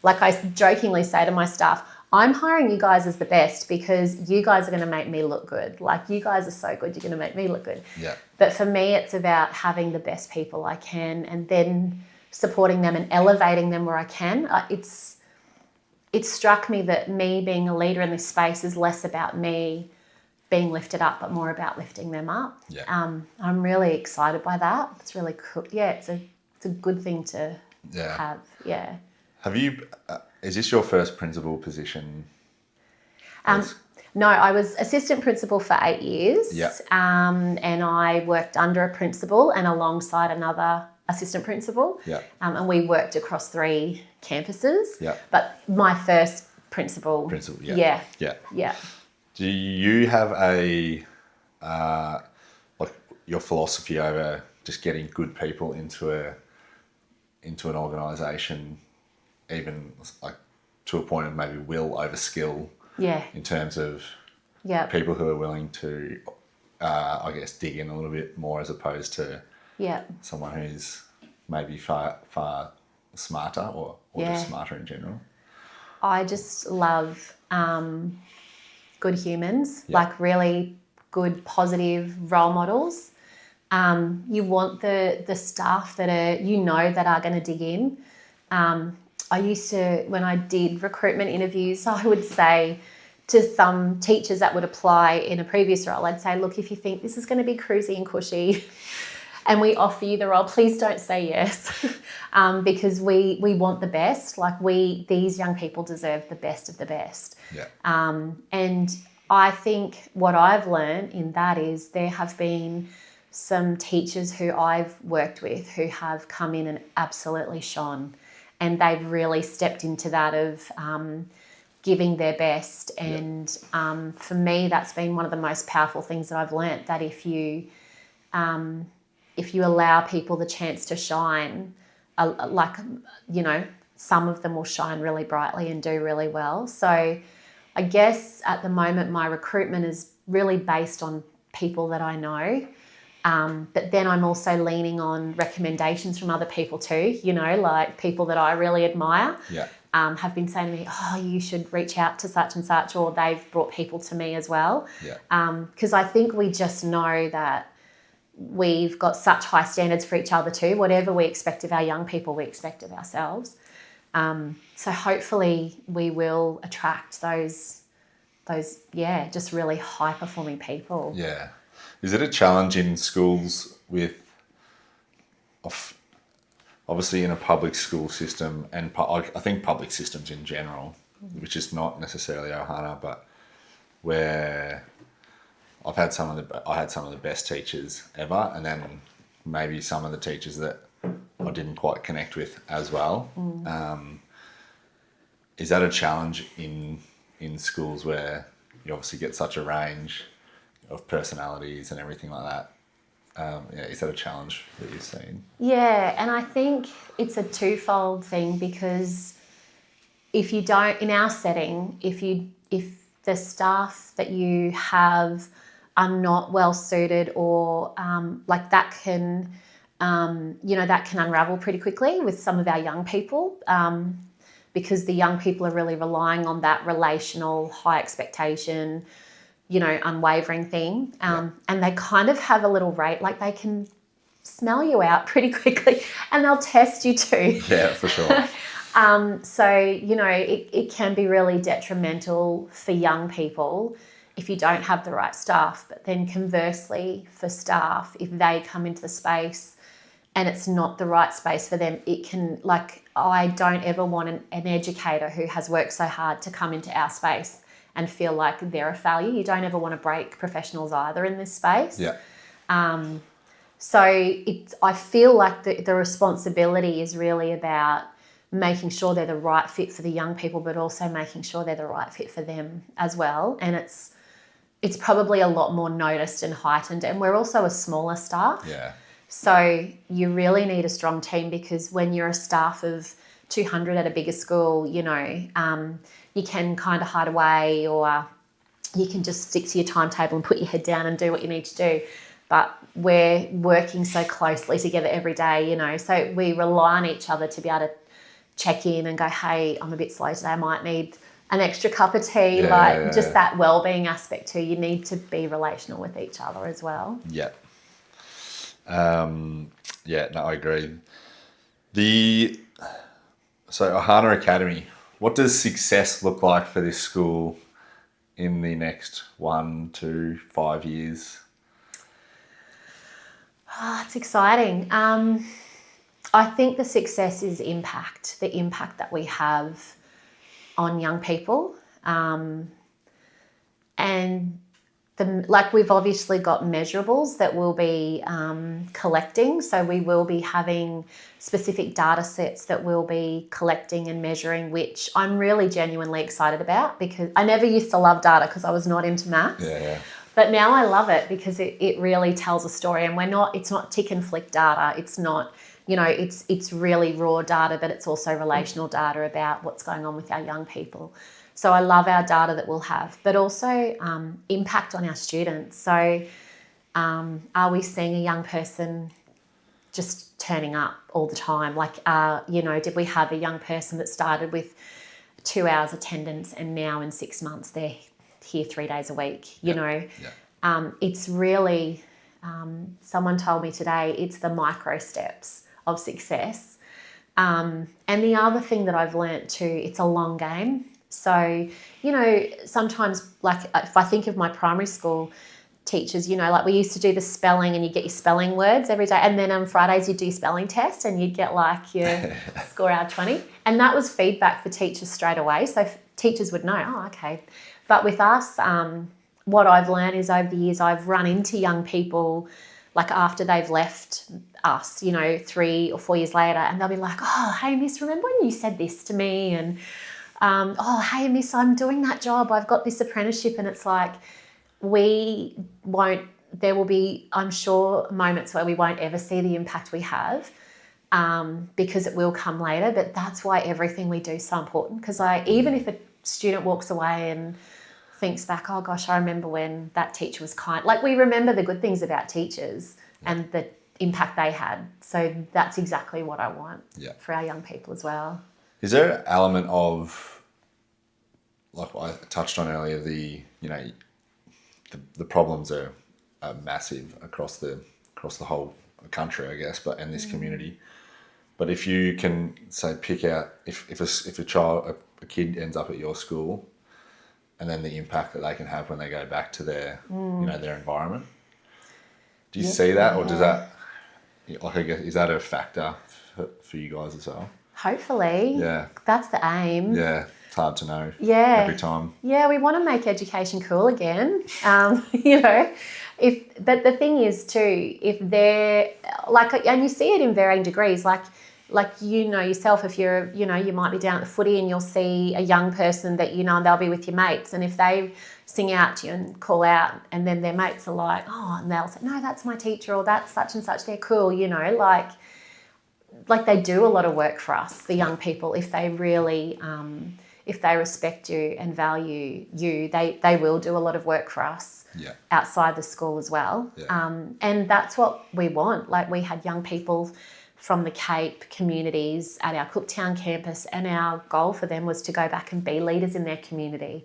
[SPEAKER 1] like I jokingly say to my staff, I'm hiring you guys as the best because you guys are going to make me look good. Like, you guys are so good, you're going to make me look good.
[SPEAKER 2] Yeah.
[SPEAKER 1] But for me, it's about having the best people I can and then supporting them and elevating them where I can. It struck me that me being a leader in this space is less about me being lifted up, but more about lifting them up.
[SPEAKER 2] Yeah.
[SPEAKER 1] I'm really excited by that. It's really cool. Yeah, it's a good thing to have. Yeah.
[SPEAKER 2] Have you? Is this your first principal position?
[SPEAKER 1] No, I was assistant principal for 8 years.
[SPEAKER 2] Yeah.
[SPEAKER 1] And I worked under a principal and alongside another assistant principal.
[SPEAKER 2] Yeah.
[SPEAKER 1] And we worked across 3 campuses.
[SPEAKER 2] Yeah.
[SPEAKER 1] But my first principal.
[SPEAKER 2] Yeah.
[SPEAKER 1] Yeah.
[SPEAKER 2] Yeah.
[SPEAKER 1] Yeah.
[SPEAKER 2] Do you have your philosophy over just getting good people into an organisation, even like to a point of maybe will over skill?
[SPEAKER 1] Yeah.
[SPEAKER 2] In terms of people who are willing to, dig in a little bit more as opposed to someone who's maybe far smarter or just smarter in general.
[SPEAKER 1] I just love good humans, like really good, positive role models. You want the staff that are going to dig in. I used to, when I did recruitment interviews, I would say to some teachers that would apply in a previous role, I'd say, look, if you think this is going to be cruisy and cushy and we offer you the role, please don't say yes, because we want the best. Like, these young people deserve the best of the best.
[SPEAKER 2] Yeah.
[SPEAKER 1] And I think what I've learned in that is there have been some teachers who I've worked with who have come in and absolutely shone, and they've really stepped into that of giving their best. And for me, that's been one of the most powerful things that I've learnt, that if you allow people the chance to shine, some of them will shine really brightly and do really well. So I guess at the moment my recruitment is really based on people that I know. But then I'm also leaning on recommendations from other people too, like people that I really admire.
[SPEAKER 2] Yeah.
[SPEAKER 1] Have been saying to me, oh, you should reach out to such and such, or they've brought people to me as well.
[SPEAKER 2] Yeah.
[SPEAKER 1] Because I think we just know that we've got such high standards for each other too. Whatever we expect of our young people, we expect of ourselves. So hopefully we will attract those just really high performing people.
[SPEAKER 2] Yeah. Is it a challenge in schools with, obviously in a public school system, and I think public systems in general, which is not necessarily Ohana, but where I had some of the best teachers ever, and then maybe some of the teachers that I didn't quite connect with as well. Is that a challenge in schools where you obviously get such a range of personalities and everything like that? Is that a challenge that you've seen?
[SPEAKER 1] Yeah, and I think it's a twofold thing, because if you don't, in our setting, if the staff that you have are not well suited, or that can unravel pretty quickly with some of our young people. because the young people are really relying on that relational, high expectation, unwavering thing. And they kind of have a little rate, like they can smell you out pretty quickly and they'll test you too.
[SPEAKER 2] Yeah, for sure.
[SPEAKER 1] So, it can be really detrimental for young people if you don't have the right staff. But then conversely, for staff, if they come into the space and it's not the right space for them, it can, I don't ever want an educator who has worked so hard to come into our space and feel like they're a failure. You don't ever want to break professionals either in this space.
[SPEAKER 2] Yeah.
[SPEAKER 1] So I feel like the responsibility is really about making sure they're the right fit for the young people, but also making sure they're the right fit for them as well. And it's probably a lot more noticed and heightened. And we're also a smaller staff.
[SPEAKER 2] Yeah.
[SPEAKER 1] So you really need a strong team, because when you're a staff of 200 at a bigger school, you can kind of hide away, or you can just stick to your timetable and put your head down and do what you need to do. But we're working so closely together every day, so we rely on each other to be able to check in and go, hey, I'm a bit slow today, I might need an extra cup of tea. That wellbeing aspect too. You need to be relational with each other as well.
[SPEAKER 2] Yeah. I agree. So Ohana Academy, what does success look like for this school in the next 1 to 5 years?
[SPEAKER 1] It's exciting. I think the success is the impact that we have on young people. And we've obviously got measurables that we'll be collecting. So we will be having specific data sets that we'll be collecting and measuring, which I'm really genuinely excited about, because I never used to love data because I was not into maths.
[SPEAKER 2] Yeah.
[SPEAKER 1] But now I love it because it really tells a story, and it's not tick and flick data. It's not, it's really raw data, but it's also relational data about what's going on with our young people. So I love our data that we'll have, but also impact on our students. So are we seeing a young person just turning up all the time? Did we have a young person that started with 2 hours attendance and now in 6 months they're here 3 days a week? It's really, someone told me today, it's the micro steps of success. And the other thing that I've learnt too, it's a long game. So, sometimes, if I think of my primary school teachers, we used to do the spelling, and you get your spelling words every day, and then on Fridays you'd do your spelling test and you'd get your score out of 20. And that was feedback for teachers straight away. So teachers would know, oh, okay. But with us, what I've learned is over the years I've run into young people after they've left us, 3 or 4 years later, and they'll be like, oh, hey, miss, remember when you said this to me? And, oh, hey, miss, I'm doing that job. I've got this apprenticeship. And it's like, there will be, I'm sure, moments where we won't ever see the impact we have, because it will come later. But that's why everything we do is so important, because even if a student walks away and thinks back, oh gosh, I remember when that teacher was kind. We remember the good things about teachers and the impact they had. So that's exactly what I want for our young people as well.
[SPEAKER 2] Is there an element of, like I touched on earlier, the problems are massive across the whole country, I guess, but in this community. But if you can say pick out if a kid ends up at your school, and then the impact that they can have when they go back to their their environment. Do you see that, or does that, I guess, is that a factor for you guys as well?
[SPEAKER 1] Hopefully. Yeah. That's the aim.
[SPEAKER 2] Yeah. It's hard to know every time.
[SPEAKER 1] Yeah, we want to make education cool again. But the thing is too, if they're and you see it in varying degrees, yourself, if you're, you might be down at the footy and you'll see a young person that and they'll be with your mates, and if they sing out to you and call out, and then their mates are like, oh, and they'll say, no, that's my teacher, or that's such and such, they're cool, they do a lot of work for us, the young people. If they really, if they respect you and value you, they will do a lot of work for us outside the school as well. And that's what we want. We had young people from the Cape communities at our Cooktown campus, and our goal for them was to go back and be leaders in their community.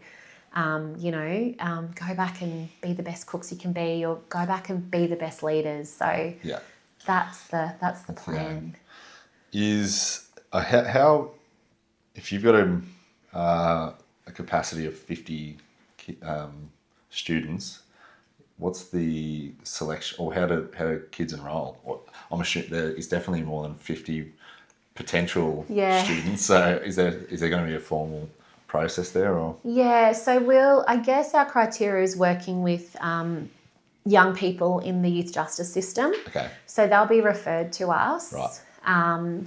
[SPEAKER 1] Go back and be the best cooks you can be, or go back and be the best leaders. So that's the plan.
[SPEAKER 2] Is how if you've got a capacity of 50 students, what's the selection, or how do kids enroll? Or, I'm assuming there is definitely more than 50 potential students. So is there going to be a formal process there, or?
[SPEAKER 1] Yeah, so I guess our criteria is working with young people in the youth justice system.
[SPEAKER 2] Okay.
[SPEAKER 1] So they'll be referred to us.
[SPEAKER 2] Right.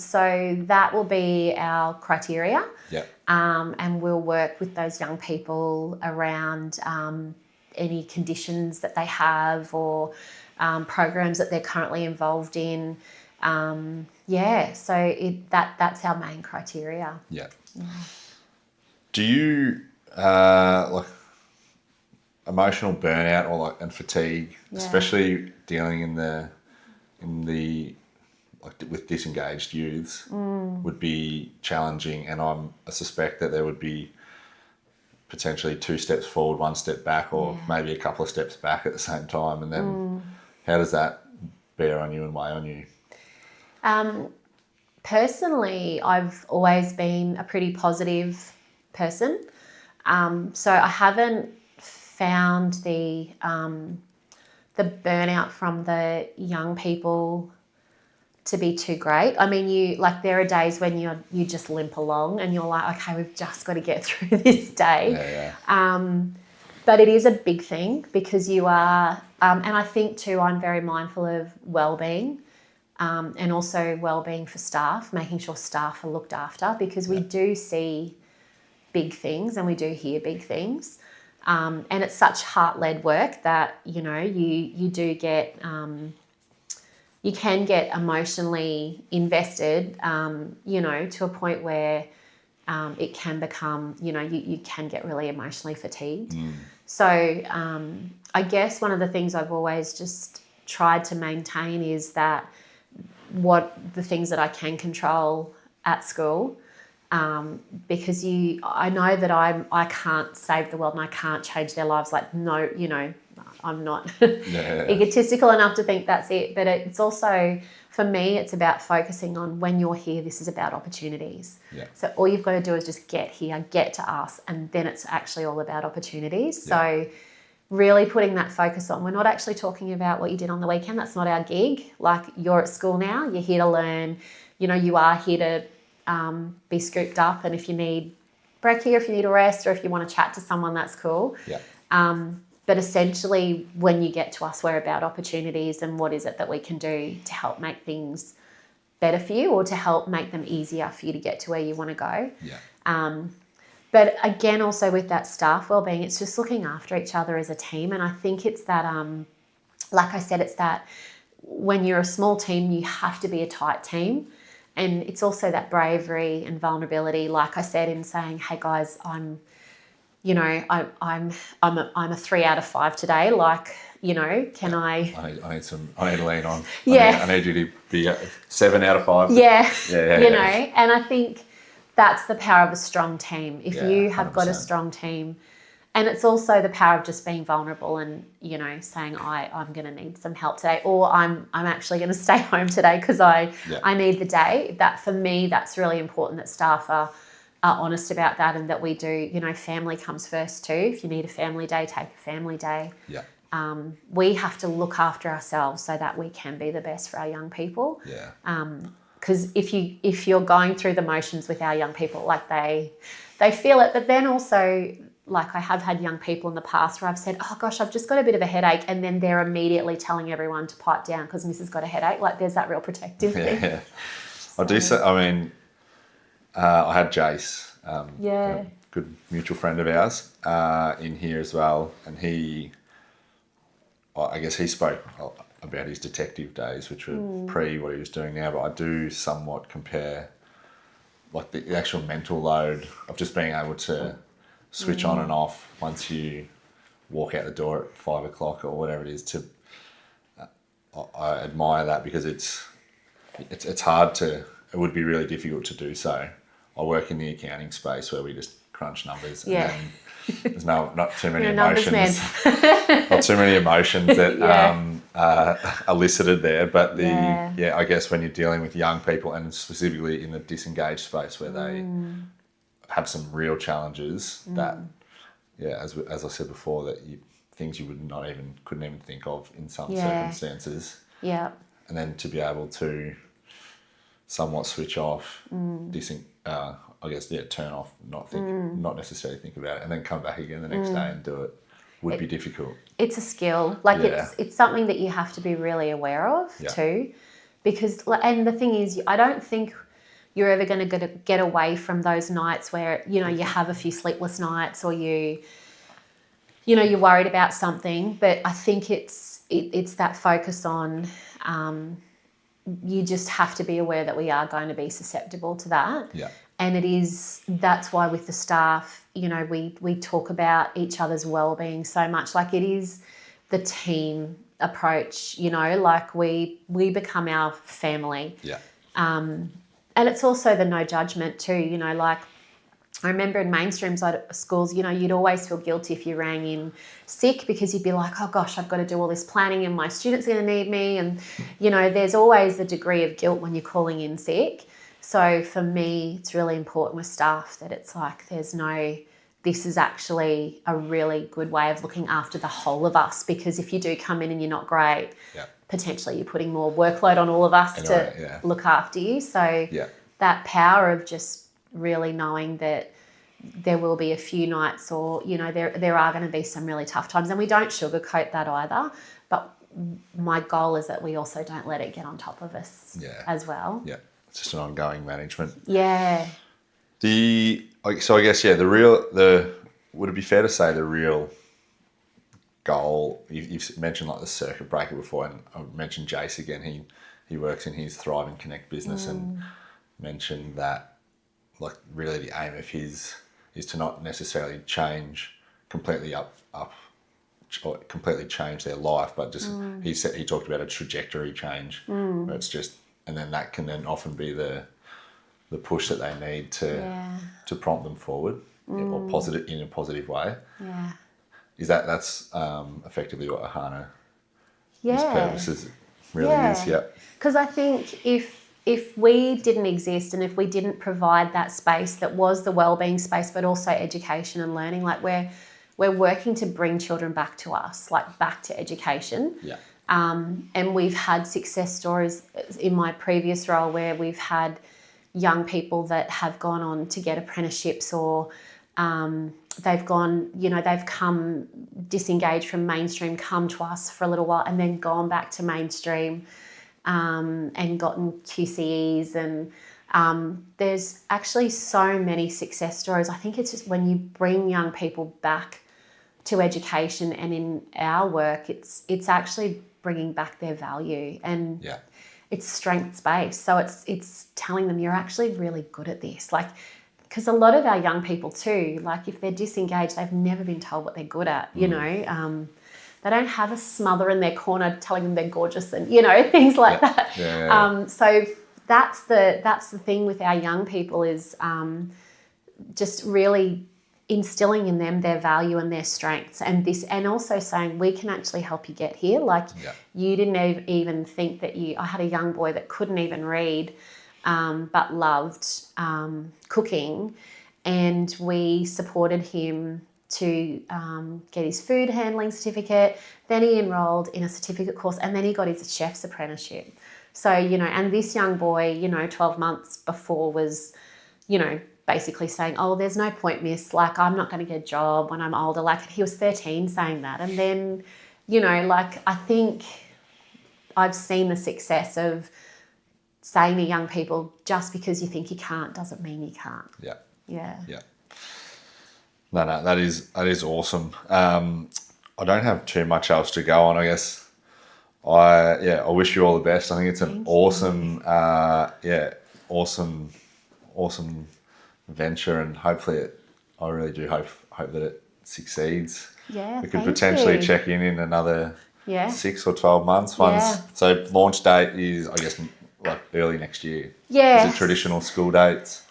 [SPEAKER 1] So that will be our criteria.
[SPEAKER 2] Yep.
[SPEAKER 1] And we'll work with those young people around any conditions that they have, or programs that they're currently involved in. So that's our main criteria.
[SPEAKER 2] Yeah. Do you like emotional burnout or and fatigue, especially dealing in the with disengaged youths, would be challenging, and I suspect that there would be potentially 2 steps forward, 1 step back, or maybe a couple of steps back at the same time. And then how does that bear on you and weigh on you?
[SPEAKER 1] Personally, I've always been a pretty positive person. So I haven't found the burnout from the young people to be too great. I mean, there are days when you just limp along and you're like, okay, we've just got to get through this day. But it is a big thing, because you are, and I think too, I'm very mindful of wellbeing, and also wellbeing for staff, making sure staff are looked after, because we do see big things and we do hear big things. And it's such heart-led work that, you do get, you can get emotionally invested, to a point where it can become, you can get really emotionally fatigued. So I guess one of the things I've always just tried to maintain is that the things that I can control at school, because I know that I can't save the world and I can't change their lives. Like, no, I'm not egotistical enough to think that's it. But it's also, for me, it's about focusing on, when you're here, this is about opportunities. Yeah. So all you've got to do is just get here, get to us, and then it's actually all about opportunities. Yeah. So really putting that focus on, we're not actually talking about what you did on the weekend. That's not our gig. Like, you're at school now, you're here to learn, you are here to be scooped up, and if you need brekkie, or if you need a rest, or if you want to chat to someone, that's cool. Yeah. But essentially, when you get to us, we're about opportunities and what is it that we can do to help make things better for you, or to help make them easier for you to get to where you want to go. Yeah. But again, also with that staff wellbeing, it's just looking after each other as a team. And I think it's that, like I said, it's that when you're a small team, you have to be a tight team. And it's also that bravery and vulnerability, like I said, in saying, hey guys, I'm a 3 out of 5 today. Like, can I need to lean on.
[SPEAKER 2] Yeah. I need you to be 7 out of 5.
[SPEAKER 1] Yeah. And I think that's the power of a strong team. If you have 100%. Got a strong team, and it's also the power of just being vulnerable and, saying, I'm going to need some help today, or I'm actually going to stay home today because I need the day. That, for me, that's really important, that staff are honest about that, and that we do, family comes first too. If you need a family day, take a family day. Yeah. We have to look after ourselves so that we can be the best for our young people. Yeah. Because if you're going through the motions with our young people, like they feel it, but then also, like, I have had young people in the past where I've said, oh gosh, I've just got a bit of a headache, and then they're immediately telling everyone to pipe down because Miss has got a headache. Like, there's that real protective thing.
[SPEAKER 2] Yeah. So. I do say, I had Jace, a good mutual friend of ours, in here as well, and I guess he spoke about his detective days, which were pre what he was doing now, but I do somewhat compare, like, the actual mental load of just being able to switch on and off once you walk out the door at 5 o'clock or whatever it is. I admire that, because it's it's hard to. It would be really difficult to do so. I work in the accounting space where we just crunch numbers, and then there's not too many emotions. Not too many emotions that elicited there. But I guess when you're dealing with young people, and specifically in the disengaged space where they have some real challenges that, as I said before, that things you couldn't even think of in some circumstances.
[SPEAKER 1] Yeah.
[SPEAKER 2] And then to be able to somewhat switch off, turn off, not necessarily think about it, and then come back again the next day and do it would be difficult. It's
[SPEAKER 1] a skill. It's something that you have to be really aware of too, because, and the thing is, I don't think you're ever going to get away from those nights where, you have a few sleepless nights, or you're worried about something. But I think it's that focus on, you just have to be aware that we are going to be susceptible to that.
[SPEAKER 2] Yeah.
[SPEAKER 1] And that's why with the staff, we talk about each other's well-being so much. Like, it is the team approach, like we become our family.
[SPEAKER 2] Yeah.
[SPEAKER 1] And it's also the no judgment too, like I remember in mainstream schools, you'd always feel guilty if you rang in sick, because you'd be like, oh gosh, I've got to do all this planning and my students are going to need me. And, there's always a degree of guilt when you're calling in sick. So for me, it's really important with staff that it's like this is actually a really good way of looking after the whole of us, because if you do come in and you're not great, potentially you're putting more workload on all of us to look after you. So that power of just really knowing that there will be a few nights, or, there are going to be some really tough times, and we don't sugarcoat that either. But my goal is that we also don't let it get on top of us as well. Yeah.
[SPEAKER 2] It's just an ongoing management.
[SPEAKER 1] Yeah.
[SPEAKER 2] Would it be fair to say the real goal, you've mentioned like the circuit breaker before, and I mentioned Jace again, he works in his Thrive and Connect business, and mentioned that like really the aim of his is to not necessarily completely change their life, but just he talked about a trajectory change where it's just, and then that can then often be the push that they need to prompt them forward, or positive in a positive way.
[SPEAKER 1] Yeah.
[SPEAKER 2] That's effectively what Ohana his purpose really is. Yeah.
[SPEAKER 1] Because I think if we didn't exist, and if we didn't provide that space that was the wellbeing space, but also education and learning, like we're working to bring children back to us, like back to education.
[SPEAKER 2] Yeah.
[SPEAKER 1] And we've had success stories in my previous role where we've had young people that have gone on to get apprenticeships, or they've come disengaged from mainstream, come to us for a little while, and then gone back to mainstream, and gotten QCEs. And there's actually so many success stories. I think it's just when you bring young people back to education, and in our work, it's actually bringing back their value, and it's strengths-based. So it's telling them you're actually really good at this. Like, because a lot of our young people too, like if they're disengaged, they've never been told what they're good at, They don't have a smother in their corner telling them they're gorgeous, and, things like that.
[SPEAKER 2] Yeah.
[SPEAKER 1] So that's the thing with our young people is just really instilling in them their value and their strengths, and also saying we can actually help you get here. Like you didn't even think that I had a young boy that couldn't even read, but loved cooking, and we supported him to get his food handling certificate. Then he enrolled in a certificate course, and then he got his chef's apprenticeship. So, and this young boy, 12 months before was, basically saying, oh, there's no point, miss, like I'm not going to get a job when I'm older. Like he was 13 saying that. And then, I think I've seen the success of saying to young people, just because you think you can't doesn't mean you can't.
[SPEAKER 2] Yeah.
[SPEAKER 1] Yeah.
[SPEAKER 2] Yeah. No, that is awesome. I don't have too much else to go on, I guess. I wish you all the best. I think it's an awesome venture, and hopefully I really do hope that it succeeds.
[SPEAKER 1] Yeah,
[SPEAKER 2] we could potentially check in another 6 or 12 months.
[SPEAKER 1] Yeah.
[SPEAKER 2] So launch date is, I guess, like early next year?
[SPEAKER 1] Yeah.
[SPEAKER 2] Is it traditional school dates?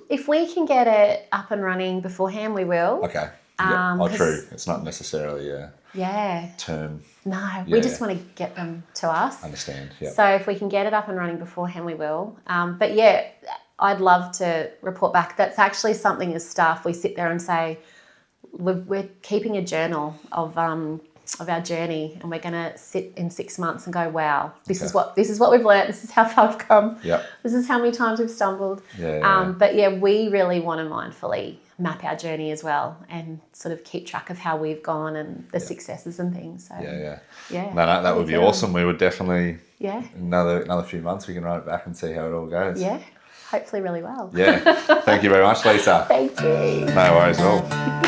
[SPEAKER 1] If we can get it up and running beforehand, we will.
[SPEAKER 2] Okay. True. It's not necessarily a term.
[SPEAKER 1] No, we just want to get them to us.
[SPEAKER 2] Understand, yeah.
[SPEAKER 1] So if we can get it up and running beforehand, we will. But yeah, I'd love to report back. That's actually something as staff, we sit there and say, we're keeping a journal of our journey, and we're going to sit in 6 months and go, wow, this is what we've learnt. This is how far we've come.
[SPEAKER 2] Yep.
[SPEAKER 1] This is how many times we've stumbled. But yeah, we really want to mindfully map our journey as well and sort of keep track of how we've gone and the successes and things. So
[SPEAKER 2] No, that would be awesome. We would definitely another few months we can run it back and see how it all goes.
[SPEAKER 1] Yeah, hopefully really well.
[SPEAKER 2] Yeah. Thank you very much, Lisa.
[SPEAKER 1] Thank you.
[SPEAKER 2] No worries at all.